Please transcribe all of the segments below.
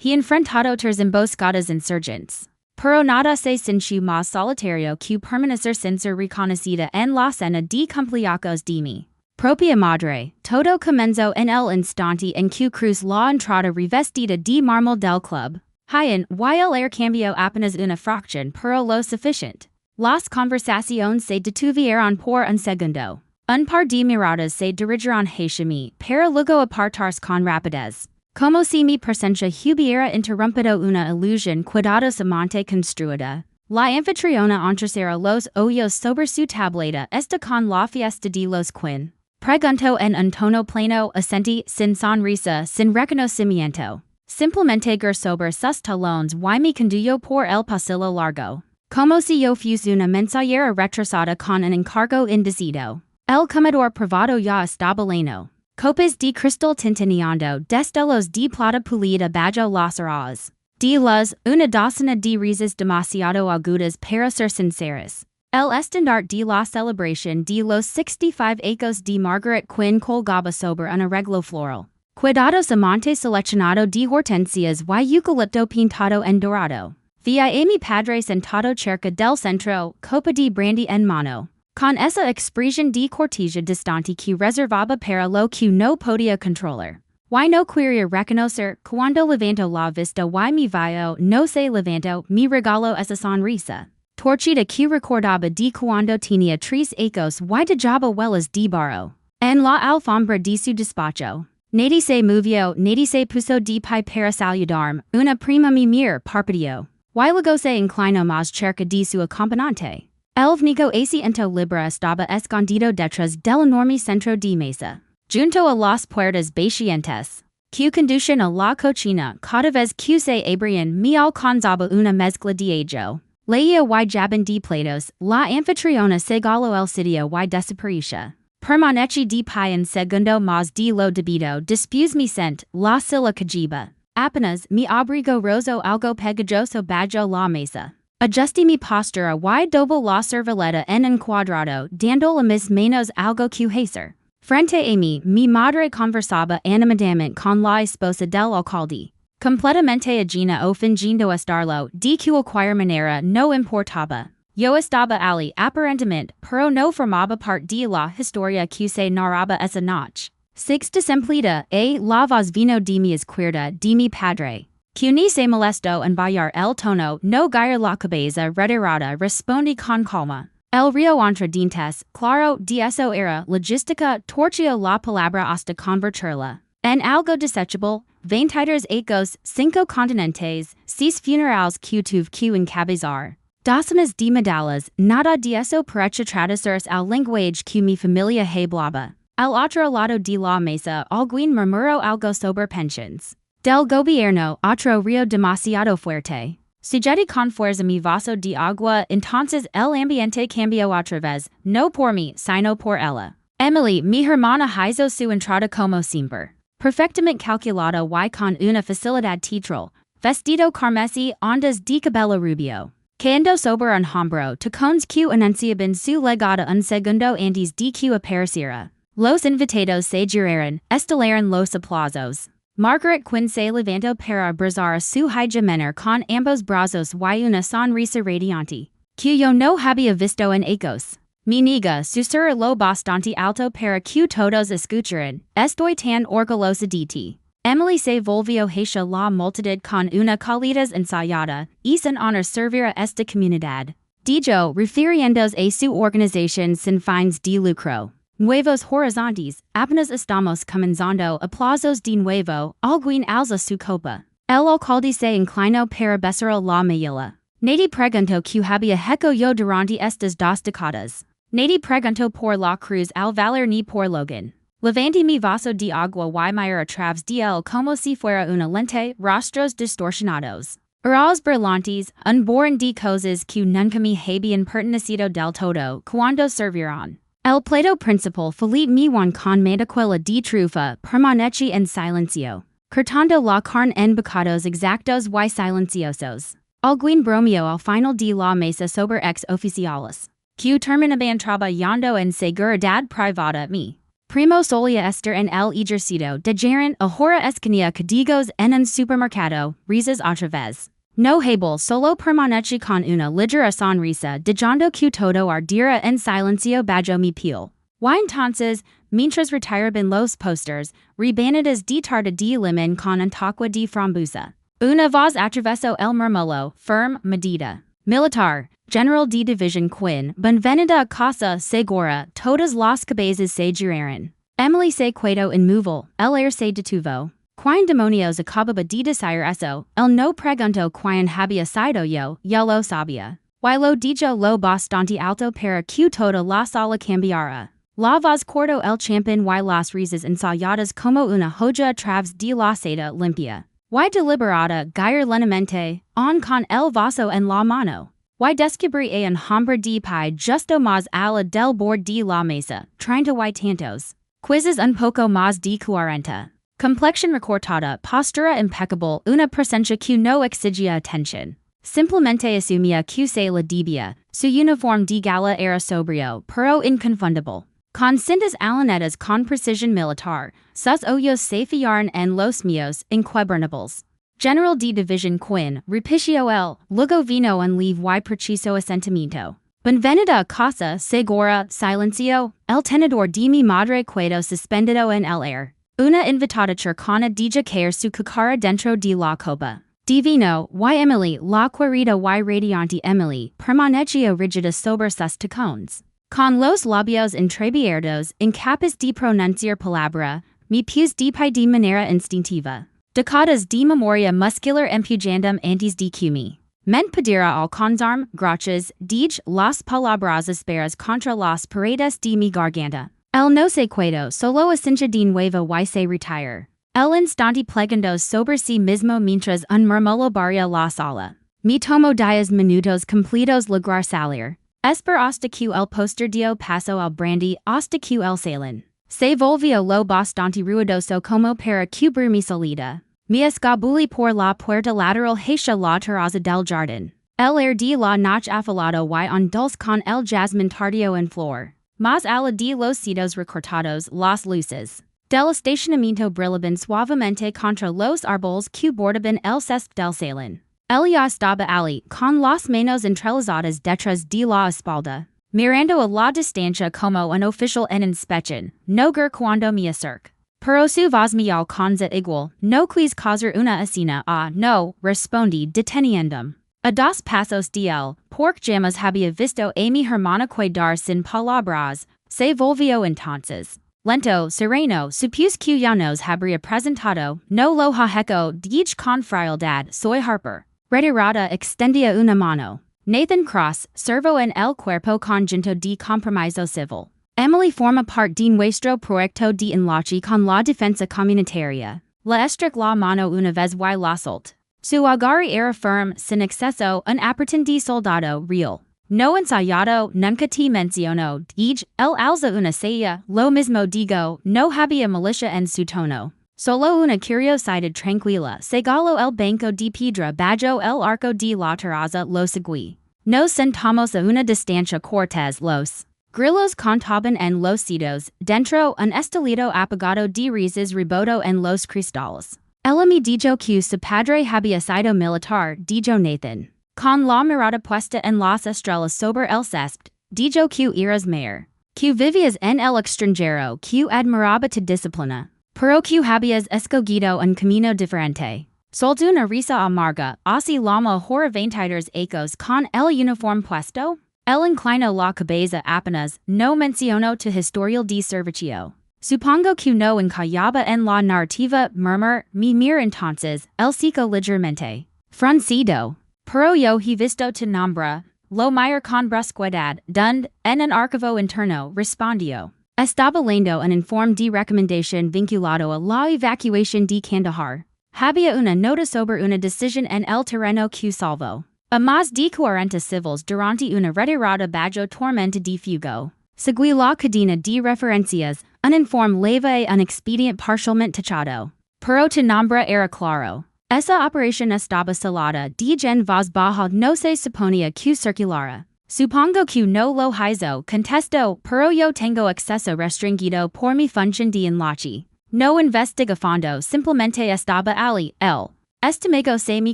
he enfrentado tras emboscadas insurgentes. Pero nada se sintió más solitario que permanecer sin ser reconocida en la cena de cumpleaños de mi propia madre. Todo comenzó en el instante en que cruz la entrada revestida de mármol del club. Hyen, while el cambio apenas una fracción pero lo suficiente. Las conversaciones se detuvieron por un segundo. Un par de miradas se dirigieron hacia mí, para luego apartarse con rapidez. Como si mi presencia hubiera interrumpido una ilusión cuidadosamente construida. La anfitriona entrecera los ojos sobre su tableta esta con la fiesta de los Quinn. Preguntó en un tono pleno, asentí, sin sonrisa, sin reconocimiento. Simplemente sobre sus talones y me condujo por el pasillo largo. Como si yo fuese una mensajera retrasada con un encargo indeciso. El comedor privado ya estaba lleno. Copas de cristal tintineando desde los de plata pulida bajo las arras. De luz, una docena de risas demasiado agudas para ser sinceras. El estandarte de la celebración de los 65 años de Margaret Quinn colgaba sobre un arreglo floral. Cuidadosamente seleccionado de hortensias y eucalipto pintado en dorado. Via a mi padre sentado cerca del centro, copa de brandy en mano. Con esa expresión de cortesía distante que reservaba para lo que no podía controlar. Y no quería reconocer, cuando levanto la vista y mi vio no se levantó, mi regalo esa sonrisa. Torcida que recordaba de cuando tenía 3 años y dejaba huellas de barro. En la alfombra de su despacho. Nadie se movió, nadie se puso de pie para saludarme, una prima mi mir parpadeó. Y luego se inclinó más cerca de su acompañante. El vnico asiento libre estaba escondido detrás del enorme centro de mesa. Junto a las puertas bacientes. Que conducen a la cocina, cada vez que se abrían me alcanzaba una mezcla de ajo. Leía y jaban de platos, la anfitriona segaló el sitio y desapareció. Permaneci de pie en segundo más de lo debido después me sent, la silla cajiba. Apenas me abrigo roso algo pegajoso bajo la mesa. Ajusté mi postura y doble la servilleta en un cuadrado, dando a mis manos algo que hacer. Frente a mí, mi madre conversaba animadamente con la esposa del alcalde. Completamente ajena o fingiendo estarlo, de cualquier manera no importaba. Yo estaba allí aparentemente, pero no formaba parte de la historia que se narraba esa noche. Sixta semplida la voz vino de mi izquierda de mi padre. Que ni se molestó en bajar el tono, no gair la cabeza retirada, respondí con calma. El río entre dientes, claro, de eso era, logística, torció la palabra hasta convertirla. En algo desechable, 23 años, 5 continentes, 6 funerales que tuve que encabezar. Docenas de medallas, nada de eso parecha traducirse al lenguaje que mi familia hablaba. Al otro lado de la mesa, alguien murmuró algo sobre pensions. Del gobierno, otro río demasiado fuerte. Sujeti con fuerza mi vaso de agua, entonces el ambiente cambió otra vez, no por mí, sino por ella. Emily, mi hermana hizo su entrada como siempre. Perfectamente calculado y con una facilidad teatral. Vestido carmesí, ondas de cabello rubio. Quedando sobre un hombro, tacones que anunciaban su legada un segundo antes de que apareciera. Los invitados se giraron, estelaron los aplausos. Margaret Quinn se levantó para abrazar a su hija menor con ambos brazos y una sonrisa radiante. Que yo no había visto en años. Mi niga susurró lo bastante alto para que todos escucharan. Estoy tan orgullosa de ti. Emily se volvió hacia la multitud con una calidez ensayada, es un honor servir a esta comunidad. Dijo, refiriéndose a su organización sin fines de lucro. Nuevos horizontes, apenas estamos comenzando, aplausos de nuevo, alguien alza su copa. El alcalde se inclinó para besar la mejilla. Nadie preguntó que había hecho yo durante estas 2 décadas. Nadie preguntó por la cruz al valer ni por Logan. Levanté mi vaso de agua y miré a través de él como si fuera una lente, rostros distorsionados. Eras brillantes, un born de cosas que nunca me habían pertenecido del todo, cuando serviron. El plato principal Felipe Miwan con mantequilla de trufa permanece en silencio. Cortando la carne en bocados exactos y silenciosos. Alguien bromeó al final de la mesa sobre ex oficiales. Que terminaban trabajando en seguridad privada mi Primo solia Esther en el ejercito de gerente ahora escanea códigos en un supermercado, risas otra vez. No hable solo permanece con una ligera sonrisa dejando que todo ardiera en silencio bajo mi piel. Y entonces, mientras retiraban los posters, rebanadas de tarta de limón con antagua de frambuesa. Una voz atravesó el murmullo, firme, medida. Militar, General de División Quinn, Benvenida a casa segura, todas las cabezas se giraron. Emily se quedó inmóvil, el aire se detuvo. Quien demonios acababa de decir eso, él no preguntó quien había sido yo lo sabía. Y lo dijo lo bastante alto para que toda la sala cambiara. La voz cortó el champán y las risas ensayadas como una joya a través de la seda limpia. Y deliberada, gayer lenamente, on con el vaso en la mano. Y descubrí un hombre de pie justo más ala del borde de la mesa, 30 y tantos. Quizzes un poco más de 40. Complexión recortada, postura impeccable, una presencia que no exigia atención. Simplemente asumía que se la debía, su uniforme de gala era sobrio, pero inconfundible. Con cintas alanetas con precision militar, sus ojos se fijaron en los míos, inquebrantables. General de División Quinn, repitió él, luego vino un leve y preciso asentimiento. Benvenida a casa, segura, silencio, el tenedor de mi madre quedó suspendido en el aire. Una invitada cercana de caer su cuchara dentro de la copa. Divino, y Emily, la querida y radiante Emily, permanecía rígida sobre sus tacones. Con los labios entreabiertos, incapaz de pronunciar palabra, mi pies de pie de manera instintiva. Decadas de memoria muscular empujandum antes de cumi. Men pedira alcanzarme, gracias, dij las palabras asperas contra las paredes de mi garganta. El no se quedó solo asincha de nuevo y se retire. El instante plegando sobre sí mismo mientras un murmullo barría la sala. Me tomo 10 minutos completos lograr salir. Esper hasta que el poster dio paso al brandy hasta que el salen. Se volvió lo bastante ruidoso como para cubrir mi salida. Me escabulí por la puerta lateral hacia la terraza del jardín. El aire de la noche afilado y en dulce con el jasmine tardío en flor. Más ala de los setos recortados, las luces del estacionamiento brillaban suavemente contra los árboles que bordaban el césped del salón. Ella estaba allí, con las manos entrelazadas detrás de la espalda, mirando a la distancia como un oficial en inspección, no gur cuando me acerco. Pero su voz me alcanza igual, no quis causar una escena, no, respondí deteniéndome. A dos pasos de él, porque jamás había visto a mi hermana quedar sin palabras, se volvió entonces. Lento, sereno, supuse que ya nos habría presentado, no lo hajeco, dij con frialdad, soy Harper. Retirada extendía una mano. Nathan Cross, servo en el cuerpo conjunto de compromiso civil. Emily forma parte de nuestro proyecto de enlace con la defensa comunitaria. La estrech la mano una vez y la solt. Su agarre era firme, sin exceso, un apretón de soldado real. No ensayado, nunca te menciono, dij, el alza una sella, lo mismo digo, no había milicia en su tono. Solo una curiosidad tranquila, segalo el banco de piedra bajo el arco de la terraza lo seguí. Nos sentamos a una distancia cortés los grillos cantaban en los setos, dentro un estallido apagado de risas rebotó en los cristales. Ella me dijo que su padre había sido militar, dijo Nathan. Con la mirada puesta en las estrellas sobre el césped, dijo que eras mayor. Que vivías en el extranjero, que admiraba tu disciplina. Pero que habías escogido un camino diferente. Soltó una risa amarga, así llamó ahora 22 ecos con el uniforme puesto. Él inclinó la cabeza apenas, no mencionó tu historial de servicio. Supongo que no encallaba en la narrativa, murmur, me mira entonces, el seco ligeramente. Fruncido. Pero yo he visto tu nombre, lo mira con brusquedad, dund, en un archivo interno, respondió. Estaba leyendo un informe de recomendación vinculado a la evacuación de Kandahar. Había una nota sobre una decisión en el terreno que salvó a más de 40 civiles durante una retirada bajo tormenta de fuego. Seguí la cadena de referencias, un informe leve y un expediente parcialmente tachado. Pero tu nombre era claro. Esa operación estaba salada de gen voz baja no se suponía que circulara. Supongo que no lo hizo contesto, pero yo tengo acceso restringido por mi función de enlace. No investiga fondo, simplemente estaba allí, el estimego se mi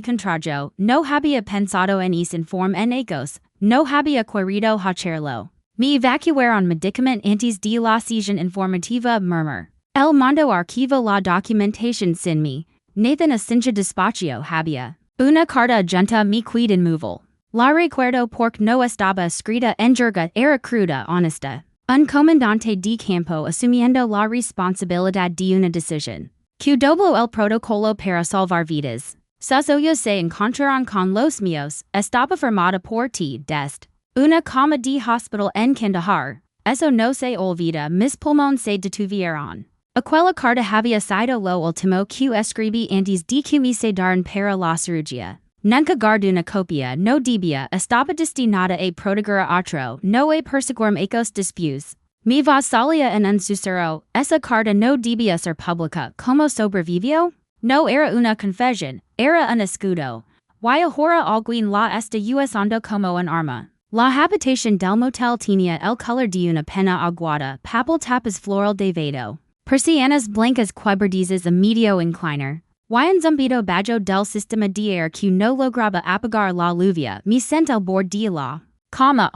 contrajo, no había pensado en es informe en ellos, no había querido hacerlo. Me evacuaron medicament antes de la sesión informativa murmur. El mando archivo la documentación sin mí. Nathan Asinja despacio había una carta junta mi quid inmoval. La recuerdo porque no estaba escrita en jerga era cruda honesta. Un comandante de campo asumiendo la responsabilidad de una decisión. Que dobló el protocolo para salvar vidas. Sus ojos se encontraron con los míos, estaba formada por ti, dest. Una cama de hospital en Kandahar. Eso no se olvida, mis pulmones se detuvieron. Aquella carta había sido lo último que escribí antes de que me sedaran para la cirugía. Nunca guardé una copia, no debía, estaba destinada a proteger a otro, no a perseguirme ecos después. Mi voz salía en un susurro, esa carta no debía ser pública, como sobrevivió? No era una confesión, era un escudo. Y ahora alguien la está usando como un arma. La habitación del motel tenía el color de una pena aguada, papel tapas floral de vado. Persianas blancas quebradizas a medio inclinar. Y un zumbido bajo del sistema de aire que no lograba apagar la lluvia, me senté al borde de la cama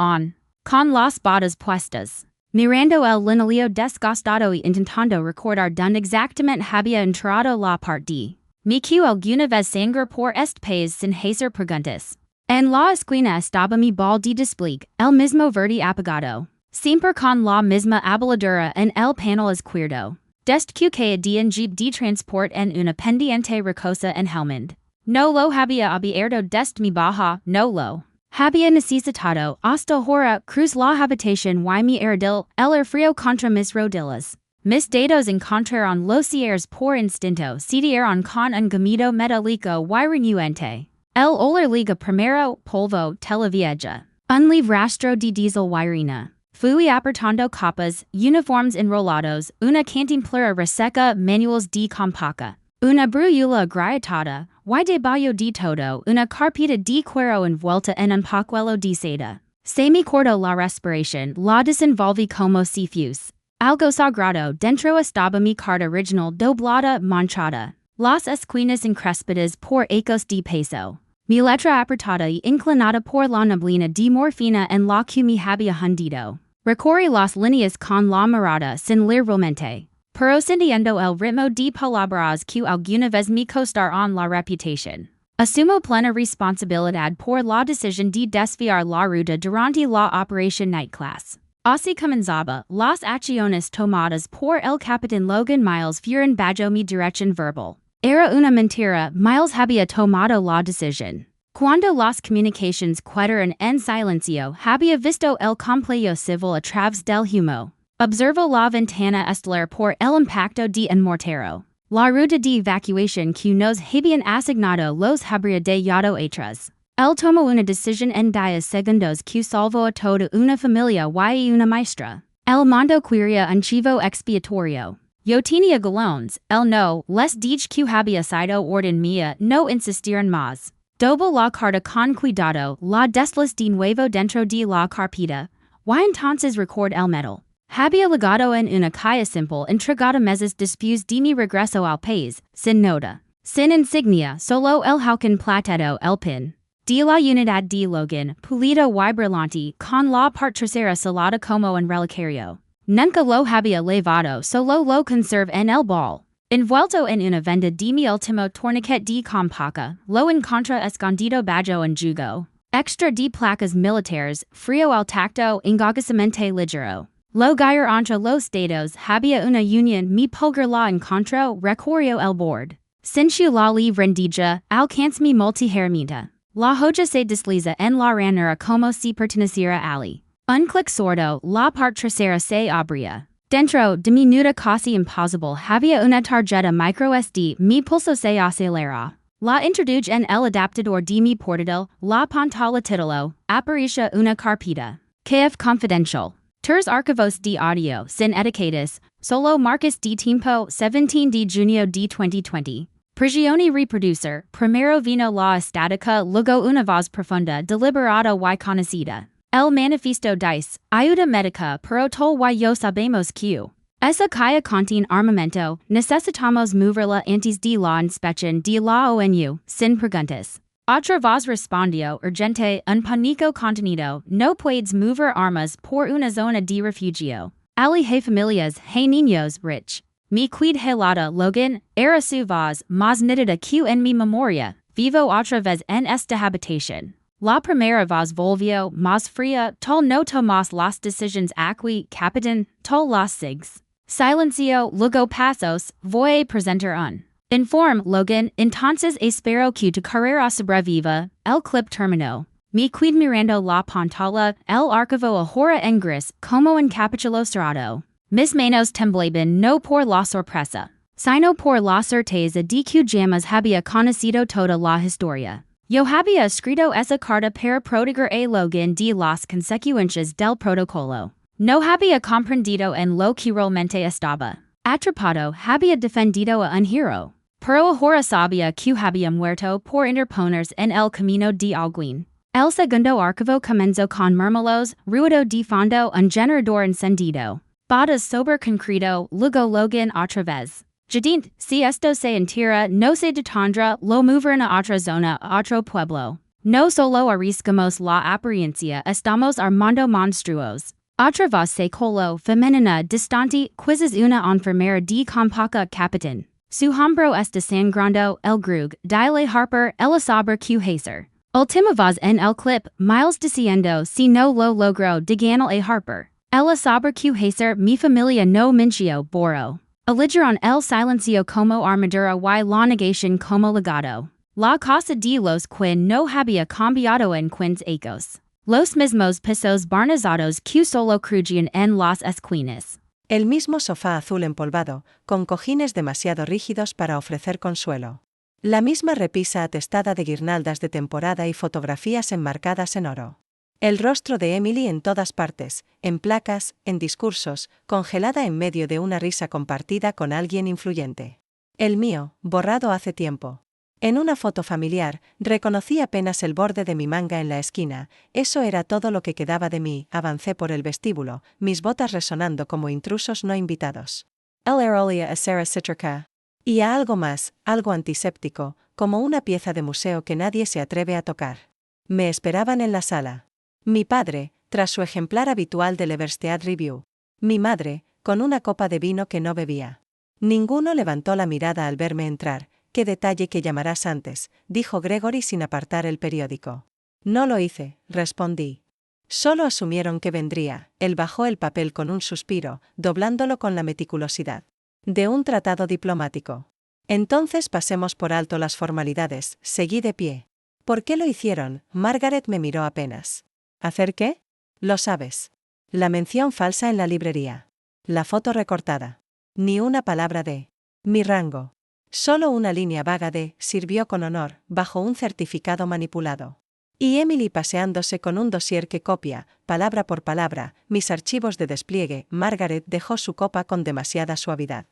con las botas puestas. Mirando el linoleo desgastado y intentando recordar donde exactamente había entrado la parte. Me que alguna vez sangre por este país sin hacer preguntas. En la esquina estaba mi bol de despliegue, el mismo verde apagado. Siempre con la misma aboladura en el panel izquierdo. Dest que caía de un jeep de transport en una pendiente rocosa en Helmand. No lo había abierto dest mi baja, no lo había necesitado hasta ahora cruz la habitación y mi heredil el frío contra mis rodillas. Mis dedos encontraron los cierres por instinto, se dieron con un gemido metálico y renuente. El olor liga primero, polvo, telavieja. Un rastro de diesel y fui apretando capas, uniformes enrolados, una cantimplora reseca, manuals de compaca. Una brújula agrietada, y debajo de todo, una carpeta de cuero envuelta en un pañuelo de seda. Se me cortó la respiración, la desenvolví como si fuese algo sagrado, dentro estaba mi carta original doblada, manchada. Las esquinas encrespadas por ecos de peso. Mi letra apretada y inclinada por la neblina de morfina en la que me había hundido. Recorrí las líneas con la mirada sin leer realmente. Pero sintiendo el ritmo de palabras que alguna vez me costaron la reputación. Asumo plena responsabilidad por la decisión de desviar la ruta durante la Operación Night Class. Así comenzaba, las acciones tomadas por el capitán Logan Miles fueron bajo mi dirección verbal. Era una mentira, Miles había tomado la decisión. Cuando las comunicaciones quedaron en silencio, había visto el complejo civil a través del humo. Observo la ventana estelar por el impacto de un mortero. La ruta de evacuación que nos habían asignado los habría dejado atrás. Él tomó una decisión en 10 segundos que salvó a toda una familia y una maestra. El mundo quería un chivo expiatorio. Yo tenía galones, el no, les dije que había sido orden mía, no insistieron más. Dobo la carta con cuidado, la desliz de nuevo dentro de la carpeta, y entonces record el metal. Había legado en una caja simple entregada meses después de mi regreso al país, sin nota, sin insignia, solo el hauken plateado el pin. De la unidad de Logan, pulido y brillante, con la parte trasera salada como un relicario. Nunca lo había levado, solo lo conserve en el bol. Envuelto en una venda de mi último torniquet de compaca, lo encontré escondido bajo un jugo. Extra de placas militares, frío al tacto, engagasamente ligero. Lo gayer entre los dedos, había una unión, mi pulgar la encontró, recorrió el bord. Sinchu la rendija, alcanzó mi multi-herramienta. La hoja se desliza en la ranura como si perteneciera ali. Un clic sordo, la parte trasera se abría. Dentro, diminuta casi imposible, había una tarjeta micro SD, mi pulso se acelera. La introduce en el adaptador de mi portátil, la pantalla título, aparece una carpeta. KF Confidential. Tours archivos de audio, sin etiquetas, solo marcas de tiempo, 17 de junio de 2020. Prigioni reproducer, primero vino la estática, luego una voz profunda, deliberada y conocida. El manifiesto dice, ayuda médica pero todo yo sabemos que. Esa kaya contiene armamento, necesitamos moverla antes de la inspección de la ONU, sin preguntas. Otra voz respondió, urgente, un pánico contenido, no puedes mover armas por una zona de refugio. Ali hay familias, hay niños, rich. Mi quid helada Logan, era su voz, más nítida que en mi memoria, vivo otra vez en esta habitación. La primera voz volvió, más fría, tol no tomas las decisions aquí, capitán, tol las sigs. Silencio, luego pasos, voy a presentar un. Inform, Logan, entonces espero que tu carrera sobreviva, el clip terminó. Mi quid mirando la pantalla, el archivo ahora en gris, como en capítulo cerrado. Mis manos temblaban no por la sorpresa, sino por la certeza de que jamás había conocido toda la historia. Yo había escrito esa carta para proteger a Logan de las consecuencias del protocolo. No había comprendido en lo que realmente estaba atrapado, había defendido a un hero. Pero ahora sabía que había muerto por interponerse en el camino de alguien. El segundo archivo comenzó con murmullos, ruido de fondo, un generador encendido. Bodas sobre concreto, luego Logan otra vez. Jadint, si esto se entera, no se detendrá, lo moverán a otra zona, a otro pueblo. No solo arriscamos la apariencia, estamos armando monstruos. Otra voz se coló, femenina, distante, quizás una enfermera de compaca capitán. Su hombro está sangrando, el grug, dile Harper, el saber que hacer. Última voz en el clip, Miles diciendo si no lo logró de ganar a Harper. El saber que hacer, mi familia no minció, Boro. Aligeron el silencio como armadura y la negación como legado. La casa de los quien no había cambiado en quins ecos. Los mismos pisos barnizados que solo crujían en las esquinas. El mismo sofá azul empolvado, con cojines demasiado rígidos para ofrecer consuelo. La misma repisa atestada de guirnaldas de temporada y fotografías enmarcadas en oro. El rostro de Emily en todas partes, en placas, en discursos, congelada en medio de una risa compartida con alguien influyente. El mío, borrado hace tiempo. En una foto familiar, reconocí apenas el borde de mi manga en la esquina, eso era todo lo que quedaba de mí, avancé por el vestíbulo, mis botas resonando como intrusos no invitados. El aerolia a Sarah Citrica. Y a algo más, algo antiséptico, como una pieza de museo que nadie se atreve a tocar. Me esperaban en la sala. Mi padre, tras su ejemplar habitual del Everstead Review. Mi madre, con una copa de vino que no bebía. Ninguno levantó la mirada al verme entrar. «¿Qué detalle que llamarás antes?», dijo Gregory sin apartar el periódico. «No lo hice», respondí. «Solo asumieron que vendría». Él bajó el papel con un suspiro, doblándolo con la meticulosidad de un tratado diplomático. «Entonces pasemos por alto las formalidades», seguí de pie. «¿Por qué lo hicieron?», Margaret me miró apenas. «¿Hacer qué?». «Lo sabes. La mención falsa en la librería. La foto recortada. Ni una palabra de mi rango. Solo una línea vaga de «sirvió con honor» bajo un certificado manipulado. Y Emily paseándose con un dossier que copia, palabra por palabra, mis archivos de despliegue. Margaret dejó su copa con demasiada suavidad.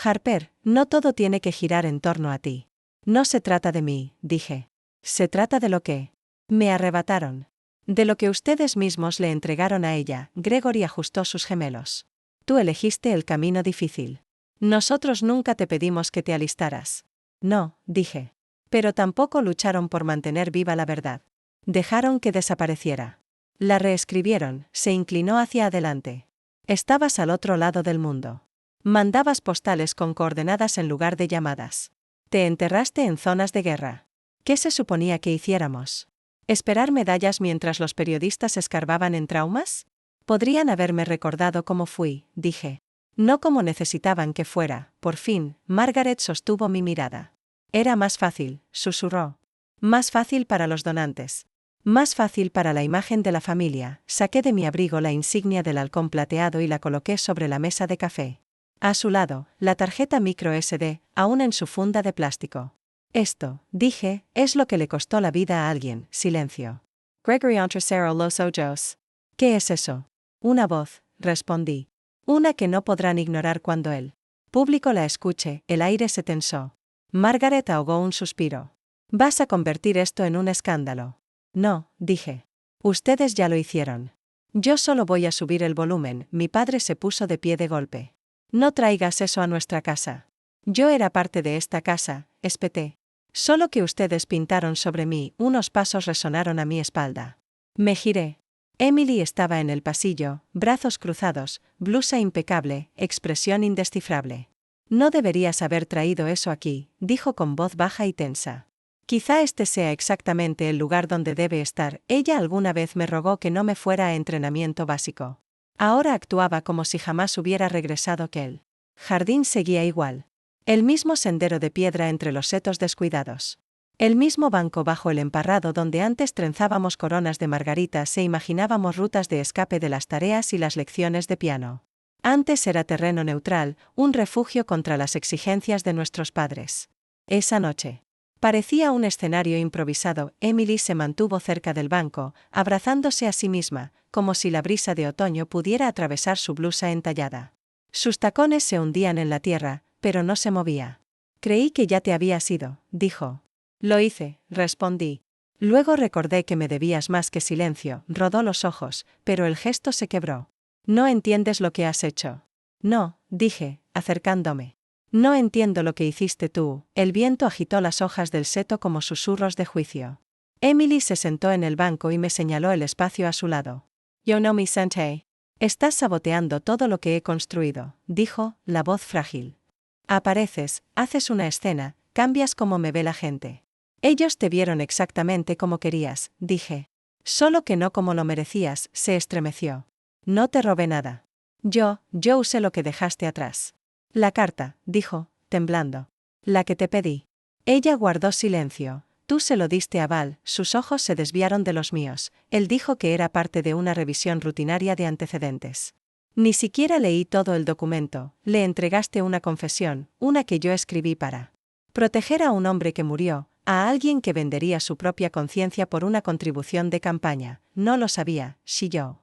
«Harper, no todo tiene que girar en torno a ti. No se trata de mí», dije. «Se trata de lo que me arrebataron. De lo que ustedes mismos le entregaron a ella». Gregory ajustó sus gemelos. «Tú elegiste el camino difícil. Nosotros nunca te pedimos que te alistaras». «No», dije. «Pero tampoco lucharon por mantener viva la verdad. Dejaron que desapareciera. La reescribieron», se inclinó hacia adelante. «Estabas al otro lado del mundo. Mandabas postales con coordenadas en lugar de llamadas. Te enterraste en zonas de guerra. ¿Qué se suponía que hiciéramos? ¿Esperar medallas mientras los periodistas escarbaban en traumas? Podrían haberme recordado cómo fui», dije. «No como necesitaban que fuera». Por fin, Margaret sostuvo mi mirada. «Era más fácil», susurró. «Más fácil para los donantes. Más fácil para la imagen de la familia». Saqué de mi abrigo la insignia del halcón plateado y la coloqué sobre la mesa de café. A su lado, la tarjeta micro SD, aún en su funda de plástico. «Esto», dije, «es lo que le costó la vida a alguien». Silencio. Gregory entrecerró los ojos. «¿Qué es eso?». «Una voz», respondí. «Una que no podrán ignorar cuando el público la escuche». El aire se tensó. Margaret ahogó un suspiro. «Vas a convertir esto en un escándalo». «No», dije. Ustedes ya lo hicieron. Yo solo voy a subir el volumen. Mi padre se puso de pie de golpe. No traigas eso a nuestra casa. Yo era parte de esta casa, espeté. Solo que ustedes pintaron sobre mí. Unos pasos resonaron a mi espalda. Me giré. Emily estaba en el pasillo, brazos cruzados, blusa impecable, expresión indescifrable. No deberías haber traído eso aquí, dijo con voz baja y tensa. Quizá este sea exactamente el lugar donde debe estar. Ella alguna vez me rogó que no me fuera a entrenamiento básico. Ahora actuaba como si jamás hubiera regresado que el jardín seguía igual. El mismo sendero de piedra entre los setos descuidados. El mismo banco bajo el emparrado donde antes trenzábamos coronas de margaritas e imaginábamos rutas de escape de las tareas y las lecciones de piano. Antes era terreno neutral, un refugio contra las exigencias de nuestros padres. Esa noche. Parecía un escenario improvisado. Emily se mantuvo cerca del banco, abrazándose a sí misma, como si la brisa de otoño pudiera atravesar su blusa entallada. Sus tacones se hundían en la tierra, pero no se movía. Creí que ya te habías ido, dijo. Lo hice, respondí. Luego recordé que me debías más que silencio. Rodó los ojos, pero el gesto se quebró. No entiendes lo que has hecho. No, dije, acercándome. No entiendo lo que hiciste tú. El viento agitó las hojas del seto como susurros de juicio. Emily se sentó en el banco y me señaló el espacio a su lado. Yo no me senté. Estás saboteando todo lo que he construido, dijo, la voz frágil. Apareces, haces una escena, cambias cómo me ve la gente. Ellos te vieron exactamente como querías, dije. Solo que no como lo merecías, se estremeció. No te robé nada. Yo usé lo que dejaste atrás. La carta, dijo, temblando. La que te pedí. Ella guardó silencio. Tú se lo diste a Val, sus ojos se desviaron de los míos. Él dijo que era parte de una revisión rutinaria de antecedentes. Ni siquiera leí todo el documento. Le entregaste una confesión, una que yo escribí para proteger a un hombre que murió, a alguien que vendería su propia conciencia por una contribución de campaña. No lo sabía, yo.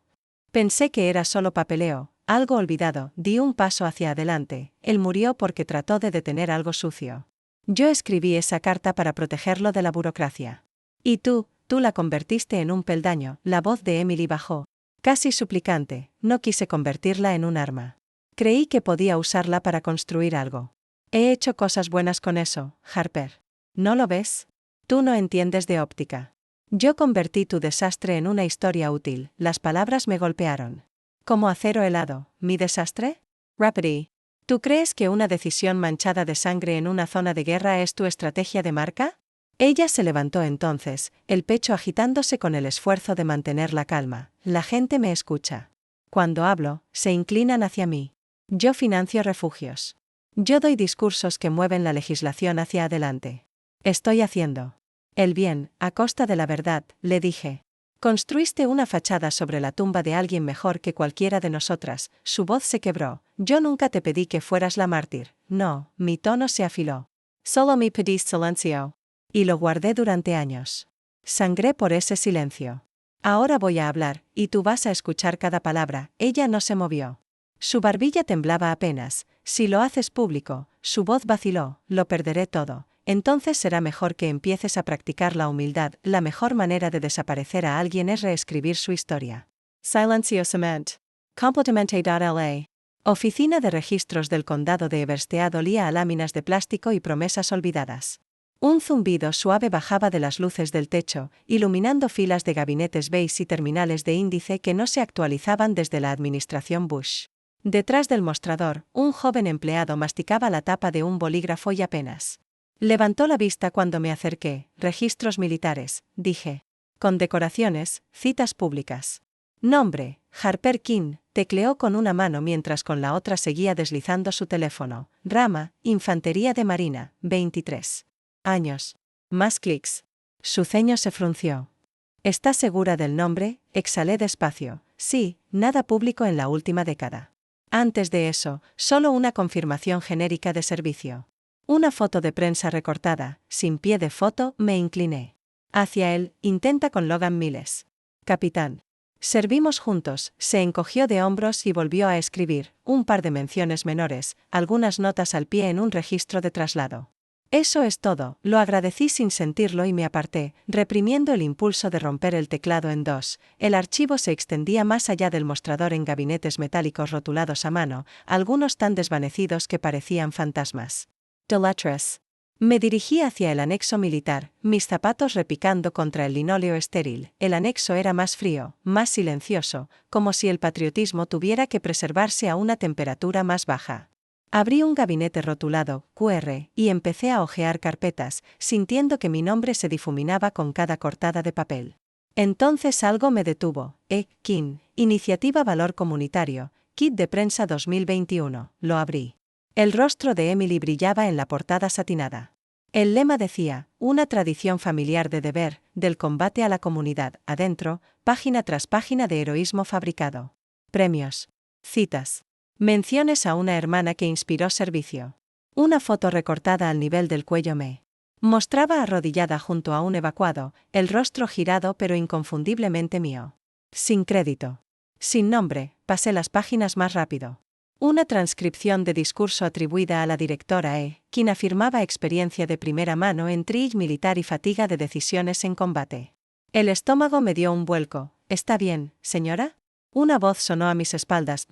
Pensé que era solo papeleo, algo olvidado. Di un paso hacia adelante. Él murió porque trató de detener algo sucio. Yo escribí esa carta para protegerlo de la burocracia. Y tú la convertiste en un peldaño. La voz de Emily bajó, casi suplicante. No quise convertirla en un arma. Creí que podía usarla para construir algo. He hecho cosas buenas con eso, Harper. ¿No lo ves? Tú no entiendes de óptica. Yo convertí tu desastre en una historia útil. Las palabras me golpearon. Como acero helado. ¿Mi desastre? Rhapsody. ¿Tú crees que una decisión manchada de sangre en una zona de guerra es tu estrategia de marca? Ella se levantó entonces, el pecho agitándose con el esfuerzo de mantener la calma. La gente me escucha. Cuando hablo, se inclinan hacia mí. Yo financio refugios. Yo doy discursos que mueven la legislación hacia adelante. Estoy haciendo el bien, a costa de la verdad, le dije. Construiste una fachada sobre la tumba de alguien mejor que cualquiera de nosotras. Su voz se quebró. Yo nunca te pedí que fueras la mártir. No, mi tono se afiló. Solo me pediste silencio. Y lo guardé durante años. Sangré por ese silencio. Ahora voy a hablar, y tú vas a escuchar cada palabra. Ella no se movió. Su barbilla temblaba apenas. Si lo haces público, su voz vaciló, lo perderé todo. Entonces será mejor que empieces a practicar la humildad. La mejor manera de desaparecer a alguien es reescribir su historia. Silenciosamente. Completamente.la. Oficina de Registros del Condado de Everstead olía a láminas de plástico y promesas olvidadas. Un zumbido suave bajaba de las luces del techo, iluminando filas de gabinetes beige y terminales de índice que no se actualizaban desde la administración Bush. Detrás del mostrador, un joven empleado masticaba la tapa de un bolígrafo y apenas levantó la vista cuando me acerqué. Registros militares, dije. Condecoraciones, citas públicas. Nombre, Harper King, tecleó con una mano mientras con la otra seguía deslizando su teléfono. Rama, Infantería de Marina, 23 años. Más clics. Su ceño se frunció. ¿Estás segura del nombre? Exhalé despacio. Sí, nada público en la última década. Antes de eso, solo una confirmación genérica de servicio. Una foto de prensa recortada, sin pie de foto. Me incliné hacia él. Intenta con Logan Miles. Capitán. Servimos juntos. Se encogió de hombros y volvió a escribir un par de menciones menores, algunas notas al pie en un registro de traslado. Eso es todo, lo agradecí sin sentirlo y me aparté, reprimiendo el impulso de romper el teclado en dos. El archivo se extendía más allá del mostrador en gabinetes metálicos rotulados a mano, algunos tan desvanecidos que parecían fantasmas. Delatres. Me dirigí hacia el anexo militar, mis zapatos repicando contra el linóleo estéril. El anexo era más frío, más silencioso, como si el patriotismo tuviera que preservarse a una temperatura más baja. Abrí un gabinete rotulado, QR, y empecé a hojear carpetas, sintiendo que mi nombre se difuminaba con cada cortada de papel. Entonces algo me detuvo. KIN, Iniciativa Valor Comunitario, Kit de Prensa 2021, lo abrí. El rostro de Emily brillaba en la portada satinada. El lema decía, una tradición familiar de deber, del combate a la comunidad, adentro, página tras página de heroísmo fabricado. Premios. Citas. Menciones a una hermana que inspiró servicio. Una foto recortada al nivel del cuello me mostraba arrodillada junto a un evacuado, el rostro girado pero inconfundiblemente mío. Sin crédito. Sin nombre, pasé las páginas más rápido. Una transcripción de discurso atribuida a la directora quien afirmaba experiencia de primera mano en trill militar y fatiga de decisiones en combate. El estómago me dio un vuelco. ¿Está bien, señora? Una voz sonó a mis espaldas.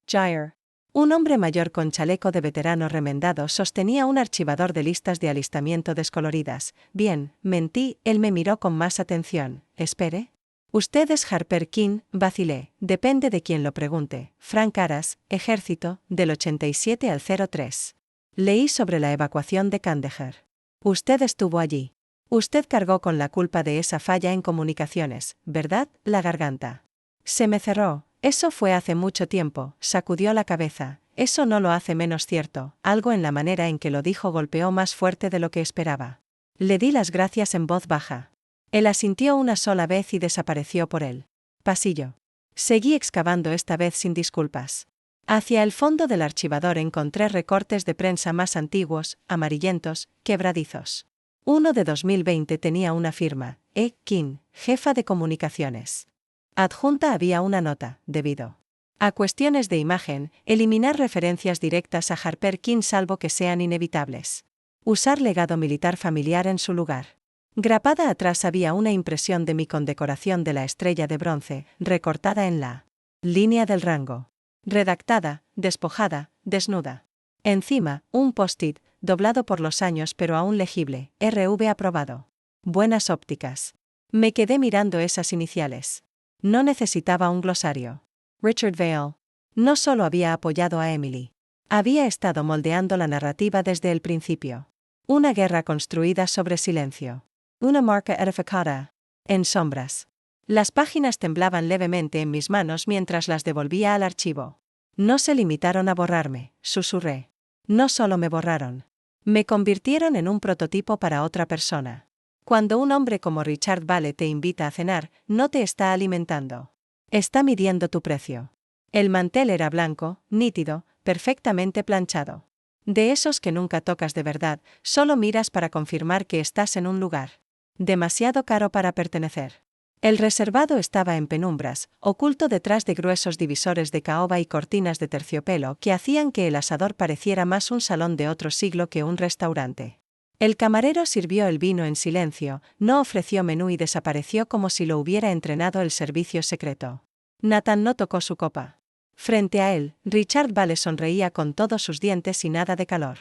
Jair. Un hombre mayor con chaleco de veterano remendado sostenía un archivador de listas de alistamiento descoloridas. Bien, mentí, él me miró con más atención. Espere. Usted es Harper King, vacilé, depende de quien lo pregunte. Frank Aras, Ejército, del 87 al 03. Leí sobre la evacuación de Kandahar. Usted estuvo allí. Usted cargó con la culpa de esa falla en comunicaciones, ¿verdad? La garganta. Se me cerró. Eso fue hace mucho tiempo, sacudió la cabeza. Eso no lo hace menos cierto. Algo en la manera en que lo dijo golpeó más fuerte de lo que esperaba. Le di las gracias en voz baja. Él asintió una sola vez y desapareció por el pasillo. Seguí excavando esta vez sin disculpas. Hacia el fondo del archivador encontré recortes de prensa más antiguos, amarillentos, quebradizos. Uno de 2020 tenía una firma, King, jefa de comunicaciones. Adjunta había una nota, debido a cuestiones de imagen, eliminar referencias directas a Harper King salvo que sean inevitables. Usar legado militar familiar en su lugar. Grapada atrás había una impresión de mi condecoración de la estrella de bronce, recortada en la línea del rango. Redactada, despojada, desnuda. Encima, un post-it, doblado por los años pero aún legible, RV aprobado. Buenas ópticas. Me quedé mirando esas iniciales. No necesitaba un glosario. Richard Vale. No solo había apoyado a Emily. Había estado moldeando la narrativa desde el principio. Una guerra construida sobre silencio. Una marca edificada. En sombras. Las páginas temblaban levemente en mis manos mientras las devolvía al archivo. No se limitaron a borrarme, susurré. No solo me borraron. Me convirtieron en un prototipo para otra persona. Cuando un hombre como Richard Vale te invita a cenar, no te está alimentando. Está midiendo tu precio. El mantel era blanco, nítido, perfectamente planchado. De esos que nunca tocas de verdad, solo miras para confirmar que estás en un lugar demasiado caro para pertenecer. El reservado estaba en penumbras, oculto detrás de gruesos divisores de caoba y cortinas de terciopelo que hacían que el asador pareciera más un salón de otro siglo que un restaurante. El camarero sirvió el vino en silencio, no ofreció menú y desapareció como si lo hubiera entrenado el servicio secreto. Nathan no tocó su copa. Frente a él, Richard Vale sonreía con todos sus dientes y nada de calor.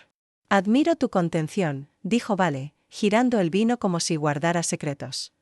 Admiro tu contención, dijo Vale, girando el vino como si guardara secretos.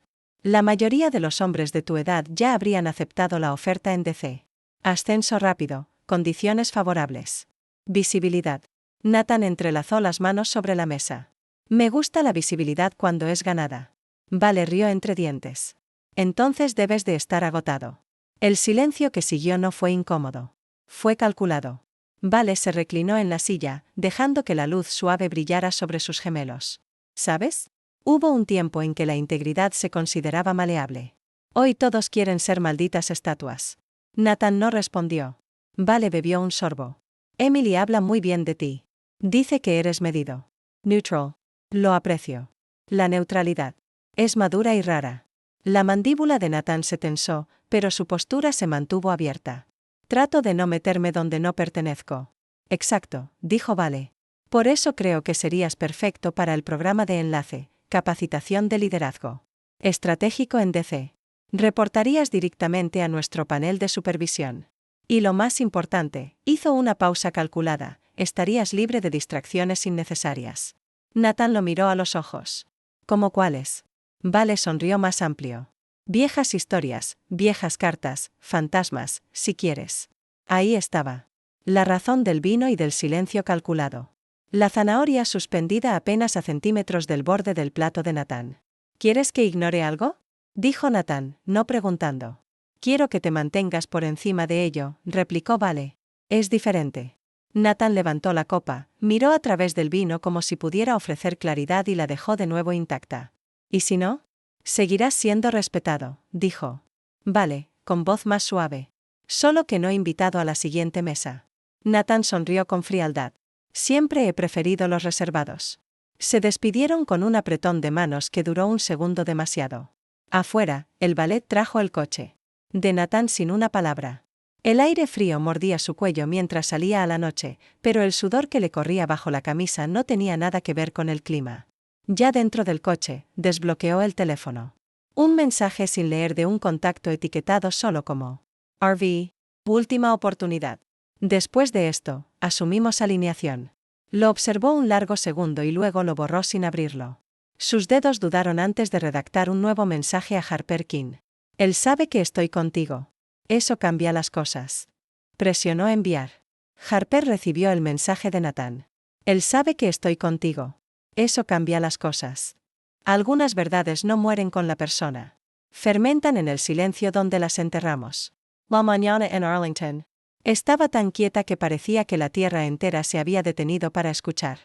La mayoría de los hombres de tu edad ya habrían aceptado la oferta en DC. Ascenso rápido, condiciones favorables. Visibilidad. Nathan entrelazó las manos sobre la mesa. Me gusta la visibilidad cuando es ganada. Vale rió entre dientes. Entonces debes de estar agotado. El silencio que siguió no fue incómodo. Fue calculado. Vale se reclinó en la silla, dejando que la luz suave brillara sobre sus gemelos. ¿Sabes? Hubo un tiempo en que la integridad se consideraba maleable. Hoy todos quieren ser malditas estatuas. Nathan no respondió. Vale bebió un sorbo. Emily habla muy bien de ti. Dice que eres medido. Neutral. Lo aprecio. La neutralidad. Es madura y rara. La mandíbula de Nathan se tensó, pero su postura se mantuvo abierta. Trato de no meterme donde no pertenezco. Exacto, dijo Vale. Por eso creo que serías perfecto para el programa de enlace, capacitación de liderazgo estratégico en DC. Reportarías directamente a nuestro panel de supervisión. Y lo más importante, hizo una pausa calculada, estarías libre de distracciones innecesarias. Nathan lo miró a los ojos. ¿Cómo cuáles? Vale sonrió más amplio. Viejas historias, viejas cartas, fantasmas, si quieres. Ahí estaba. La razón del vino y del silencio calculado. La zanahoria suspendida apenas a centímetros del borde del plato de Nathan. ¿Quieres que ignore algo? Dijo Nathan, no preguntando. Quiero que te mantengas por encima de ello, replicó Vale. Es diferente. Nathan levantó la copa, miró a través del vino como si pudiera ofrecer claridad y la dejó de nuevo intacta. ¿Y si no? Seguirás siendo respetado, dijo. Vale, con voz más suave. Solo que no he invitado a la siguiente mesa. Nathan sonrió con frialdad. Siempre he preferido los reservados. Se despidieron con un apretón de manos que duró un segundo demasiado. Afuera, el valet trajo el coche. De Nathan sin una palabra. El aire frío mordía su cuello mientras salía a la noche, pero el sudor que le corría bajo la camisa no tenía nada que ver con el clima. Ya dentro del coche, desbloqueó el teléfono. Un mensaje sin leer de un contacto etiquetado solo como RV, última oportunidad. Después de esto, asumimos alineación. Lo observó un largo segundo y luego lo borró sin abrirlo. Sus dedos dudaron antes de redactar un nuevo mensaje a Harper King. Él sabe que estoy contigo. Eso cambia las cosas. Presionó enviar. Harper recibió el mensaje de Nathan. Él sabe que estoy contigo. Eso cambia las cosas. Algunas verdades no mueren con la persona. Fermentan en el silencio donde las enterramos. La mañana en Arlington. Estaba tan quieta que parecía que la tierra entera se había detenido para escuchar.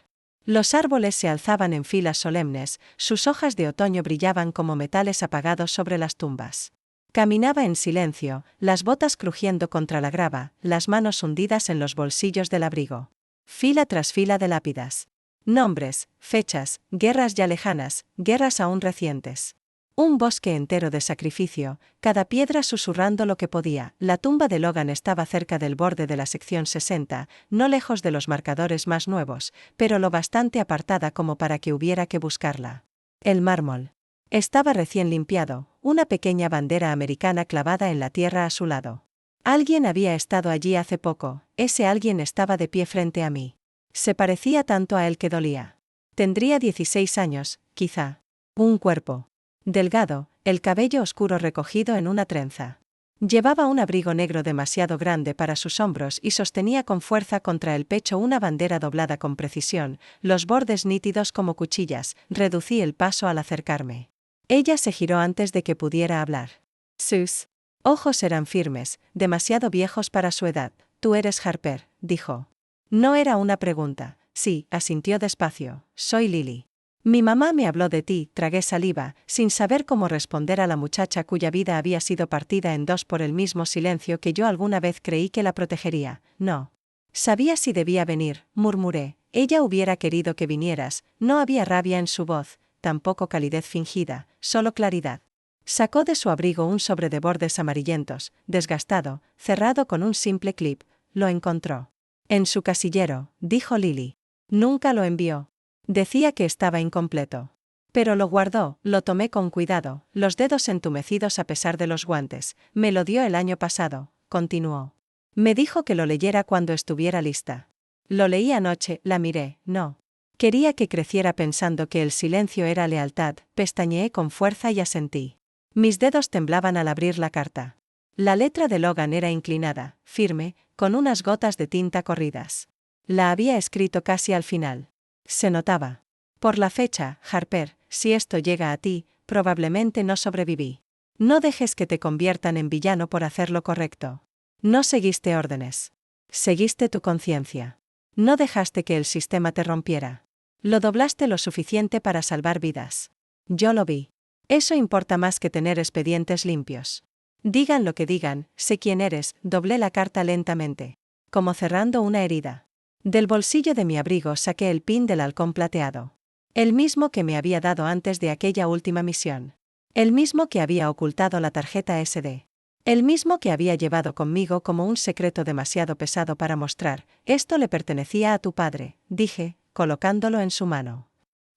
Los árboles se alzaban en filas solemnes, sus hojas de otoño brillaban como metales apagados sobre las tumbas. Caminaba en silencio, las botas crujiendo contra la grava, las manos hundidas en los bolsillos del abrigo. Fila tras fila de lápidas. Nombres, fechas, guerras ya lejanas, guerras aún recientes. Un bosque entero de sacrificio, cada piedra susurrando lo que podía. La tumba de Logan estaba cerca del borde de la sección 60, no lejos de los marcadores más nuevos, pero lo bastante apartada como para que hubiera que buscarla. El mármol. Estaba recién limpiado, una pequeña bandera americana clavada en la tierra a su lado. Alguien había estado allí hace poco, ese alguien estaba de pie frente a mí. Se parecía tanto a él que dolía. Tendría 16 años, quizá. Un cuerpo delgado, el cabello oscuro recogido en una trenza. Llevaba un abrigo negro demasiado grande para sus hombros y sostenía con fuerza contra el pecho una bandera doblada con precisión, los bordes nítidos como cuchillas. Reducí el paso al acercarme. Ella se giró antes de que pudiera hablar. Sus ojos eran firmes, demasiado viejos para su edad. Tú eres Harper, dijo. No era una pregunta. Sí, asintió despacio. Soy Lily. Mi mamá me habló de ti, tragué saliva, sin saber cómo responder a la muchacha cuya vida había sido partida en dos por el mismo silencio que yo alguna vez creí que la protegería. No. Sabía si debía venir, murmuré. Ella hubiera querido que vinieras. No había rabia en su voz, tampoco calidez fingida, solo claridad. Sacó de su abrigo un sobre de bordes amarillentos, desgastado, cerrado con un simple clip. Lo encontró. En su casillero, dijo Lily. Nunca lo envió. Decía que estaba incompleto. Pero lo guardó, lo tomé con cuidado, los dedos entumecidos a pesar de los guantes. Me lo dio el año pasado, continuó. Me dijo que lo leyera cuando estuviera lista. Lo leí anoche, la miré, no. Quería que creciera pensando que el silencio era lealtad, pestañeé con fuerza y asentí. Mis dedos temblaban al abrir la carta. La letra de Logan era inclinada, firme, con unas gotas de tinta corridas. La había escrito casi al final. Se notaba. Por la fecha, Harper, si esto llega a ti, probablemente no sobreviví. No dejes que te conviertan en villano por hacer lo correcto. No seguiste órdenes. Seguiste tu conciencia. No dejaste que el sistema te rompiera. Lo doblaste lo suficiente para salvar vidas. Yo lo vi. Eso importa más que tener expedientes limpios. Digan lo que digan, sé quién eres, doblé la carta lentamente. Como cerrando una herida. Del bolsillo de mi abrigo saqué el pin del halcón plateado. El mismo que me había dado antes de aquella última misión. El mismo que había ocultado la tarjeta SD. El mismo que había llevado conmigo como un secreto demasiado pesado para mostrar. Esto le pertenecía a tu padre, dije, colocándolo en su mano.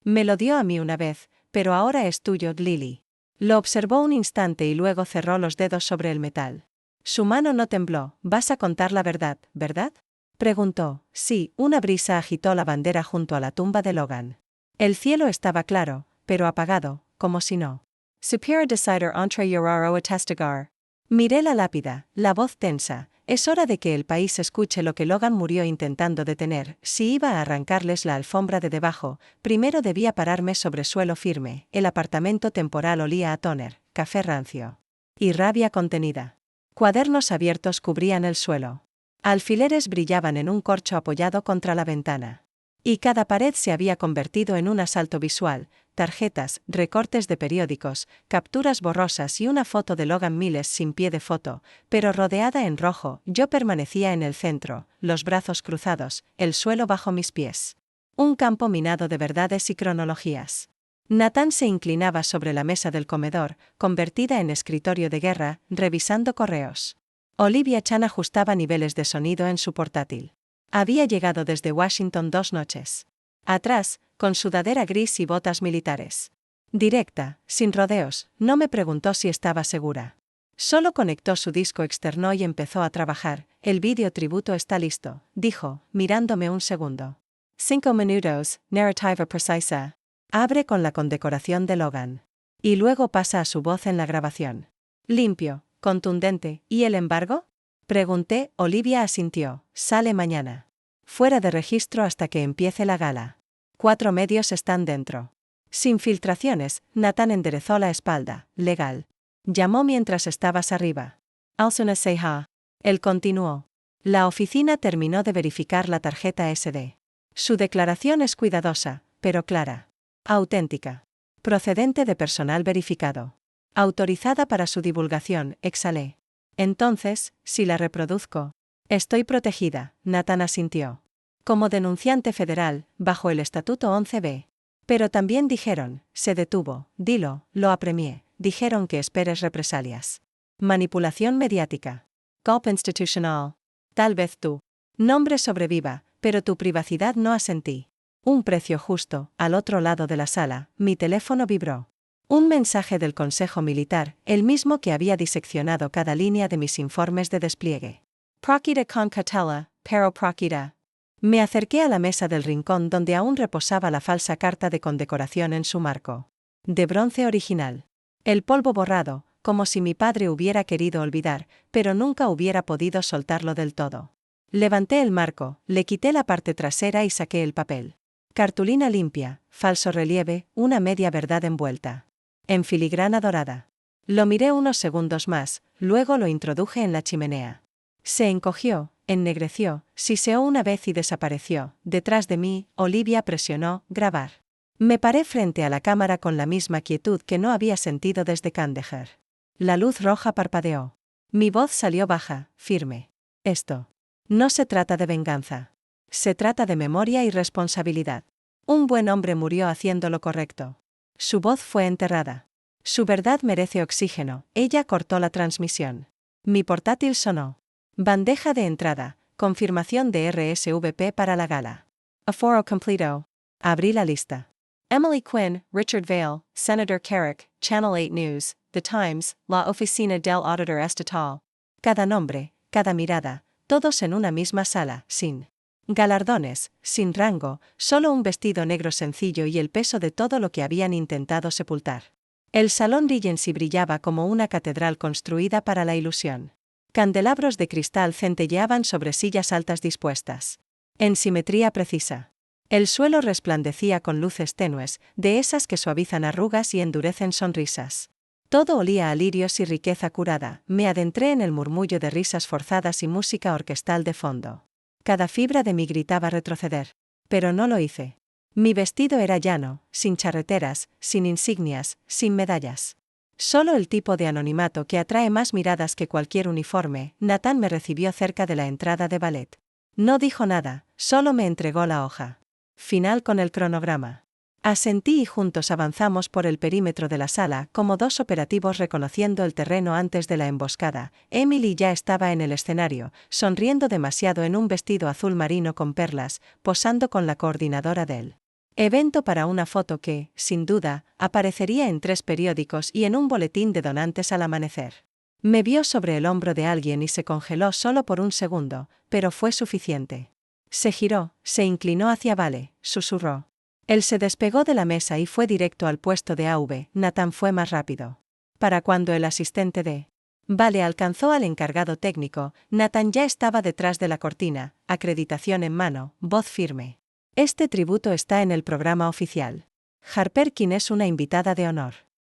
Me lo dio a mí una vez, pero ahora es tuyo, Lily. Lo observó un instante y luego cerró los dedos sobre el metal. Su mano no tembló. ¿Vas a contar la verdad, verdad? Preguntó. Sí, una brisa agitó la bandera junto a la tumba de Logan. El cielo estaba claro, pero apagado, como si no. Superior decider entre llorar o testigar. Miré la lápida, la voz tensa. Es hora de que el país escuche lo que Logan murió intentando detener. Si iba a arrancarles la alfombra de debajo, primero debía pararme sobre suelo firme. El apartamento temporal olía a tóner, café rancio y rabia contenida. Cuadernos abiertos cubrían el suelo. Alfileres brillaban en un corcho apoyado contra la ventana. Y cada pared se había convertido en un asalto visual: tarjetas, recortes de periódicos, capturas borrosas y una foto de Logan Miles sin pie de foto, pero rodeada en rojo. Yo permanecía en el centro, los brazos cruzados, el suelo bajo mis pies. Un campo minado de verdades y cronologías. Nathan se inclinaba sobre la mesa del comedor, convertida en escritorio de guerra, revisando correos. Olivia Chan ajustaba niveles de sonido en su portátil. Había llegado desde Washington 2 noches atrás, con sudadera gris y botas militares. Directa, sin rodeos, no me preguntó si estaba segura. Solo conectó su disco externo y empezó a trabajar. El vídeo tributo está listo, dijo, mirándome un segundo. 5 minutos, narrativa precisa. Abre con la condecoración de Logan. Y luego pasa a su voz en la grabación. Limpio, contundente. ¿Y el embargo? Pregunté. Olivia asintió. Sale mañana. Fuera de registro hasta que empiece la gala. 4 medios están dentro. Sin filtraciones. Nathan enderezó la espalda. Legal. Llamó mientras estabas arriba. Alsuna Seha. Él continuó. La oficina terminó de verificar la tarjeta SD. Su declaración es cuidadosa, pero clara. Auténtica. Procedente de personal verificado. Autorizada para su divulgación, exhalé. Entonces, si la reproduzco. Estoy protegida, Nathan asintió. Como denunciante federal, bajo el Estatuto 11b. Pero también dijeron, se detuvo, dilo, lo apremié, dijeron que esperes represalias. Manipulación mediática. Golpe institucional. Tal vez tú. Nombre sobreviva, pero tu privacidad no asentí. Un precio justo. Al otro lado de la sala, mi teléfono vibró. Un mensaje del Consejo Militar, el mismo que había diseccionado cada línea de mis informes de despliegue. Procura con cautela, pero procura. Me acerqué a la mesa del rincón donde aún reposaba la falsa carta de condecoración en su marco. De bronce original. El polvo borrado, como si mi padre hubiera querido olvidar, pero nunca hubiera podido soltarlo del todo. Levanté el marco, le quité la parte trasera y saqué el papel. Cartulina limpia, falso relieve, una media verdad envuelta en filigrana dorada. Lo miré unos segundos más, luego lo introduje en la chimenea. Se encogió, ennegreció, siseó una vez y desapareció. Detrás de mí, Olivia presionó grabar. Me paré frente a la cámara con la misma quietud que no había sentido desde Kandahar. La luz roja parpadeó. Mi voz salió baja, firme. Esto no se trata de venganza. Se trata de memoria y responsabilidad. Un buen hombre murió haciendo lo correcto. Su voz fue enterrada. Su verdad merece oxígeno. Ella cortó la transmisión. Mi portátil sonó. Bandeja de entrada. Confirmación de RSVP para la gala. Aforo completo. Abrí la lista. Emily Quinn, Richard Vale, Senator Carrick, Channel 8 News, The Times, La Oficina del Auditor Estatal. Cada nombre, cada mirada, todos en una misma sala, sin galardones, sin rango, solo un vestido negro sencillo y el peso de todo lo que habían intentado sepultar. El salón Regency brillaba como una catedral construida para la ilusión. Candelabros de cristal centelleaban sobre sillas altas dispuestas en simetría precisa. El suelo resplandecía con luces tenues, de esas que suavizan arrugas y endurecen sonrisas. Todo olía a lirios y riqueza curada. Me adentré en el murmullo de risas forzadas y música orquestal de fondo. Cada fibra de mí gritaba retroceder. Pero no lo hice. Mi vestido era llano, sin charreteras, sin insignias, sin medallas. Solo el tipo de anonimato que atrae más miradas que cualquier uniforme. Nathan me recibió cerca de la entrada de ballet. No dijo nada, solo me entregó la hoja. Final con el cronograma. Asentí y juntos avanzamos por el perímetro de la sala como dos operativos reconociendo el terreno antes de la emboscada. Emily ya estaba en el escenario, sonriendo demasiado en un vestido azul marino con perlas, posando con la coordinadora del evento para una foto que, sin duda, aparecería en 3 periódicos y en un boletín de donantes al amanecer. Me vio sobre el hombro de alguien y se congeló solo por un segundo, pero fue suficiente. Se giró, se inclinó hacia Vale, susurró. Él se despegó de la mesa y fue directo al puesto de AV. Nathan fue más rápido. Para cuando el asistente de Vale alcanzó al encargado técnico, Nathan ya estaba detrás de la cortina, acreditación en mano, voz firme. Este tributo está en el programa oficial. Harper Quinn es una invitada de honor.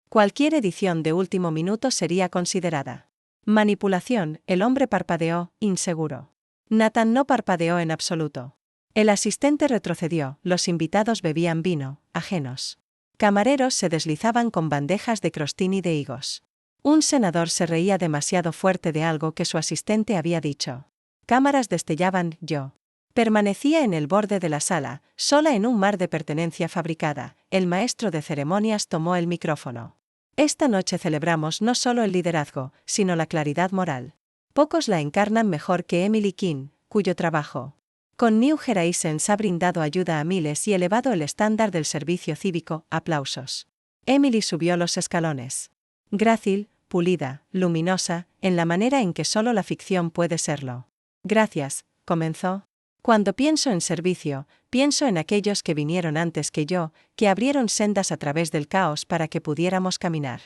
Cualquier edición de último minuto sería considerada manipulación. El hombre parpadeó, inseguro. Nathan no parpadeó en absoluto. El asistente retrocedió, los invitados bebían vino, ajenos. Camareros se deslizaban con bandejas de crostini de higos. Un senador se reía demasiado fuerte de algo que su asistente había dicho. Cámaras destellaban. Yo permanecía en el borde de la sala, sola en un mar de pertenencia fabricada. El maestro de ceremonias tomó el micrófono. Esta noche celebramos no solo el liderazgo, sino la claridad moral. Pocos la encarnan mejor que Emily King, cuyo trabajo con New Horizons ha brindado ayuda a miles y elevado el estándar del servicio cívico. Aplausos. Emily subió los escalones. Grácil, pulida, luminosa, en la manera en que solo la ficción puede serlo. Gracias, comenzó. Cuando pienso en servicio, pienso en aquellos que vinieron antes que yo, que abrieron sendas a través del caos para que pudiéramos caminar.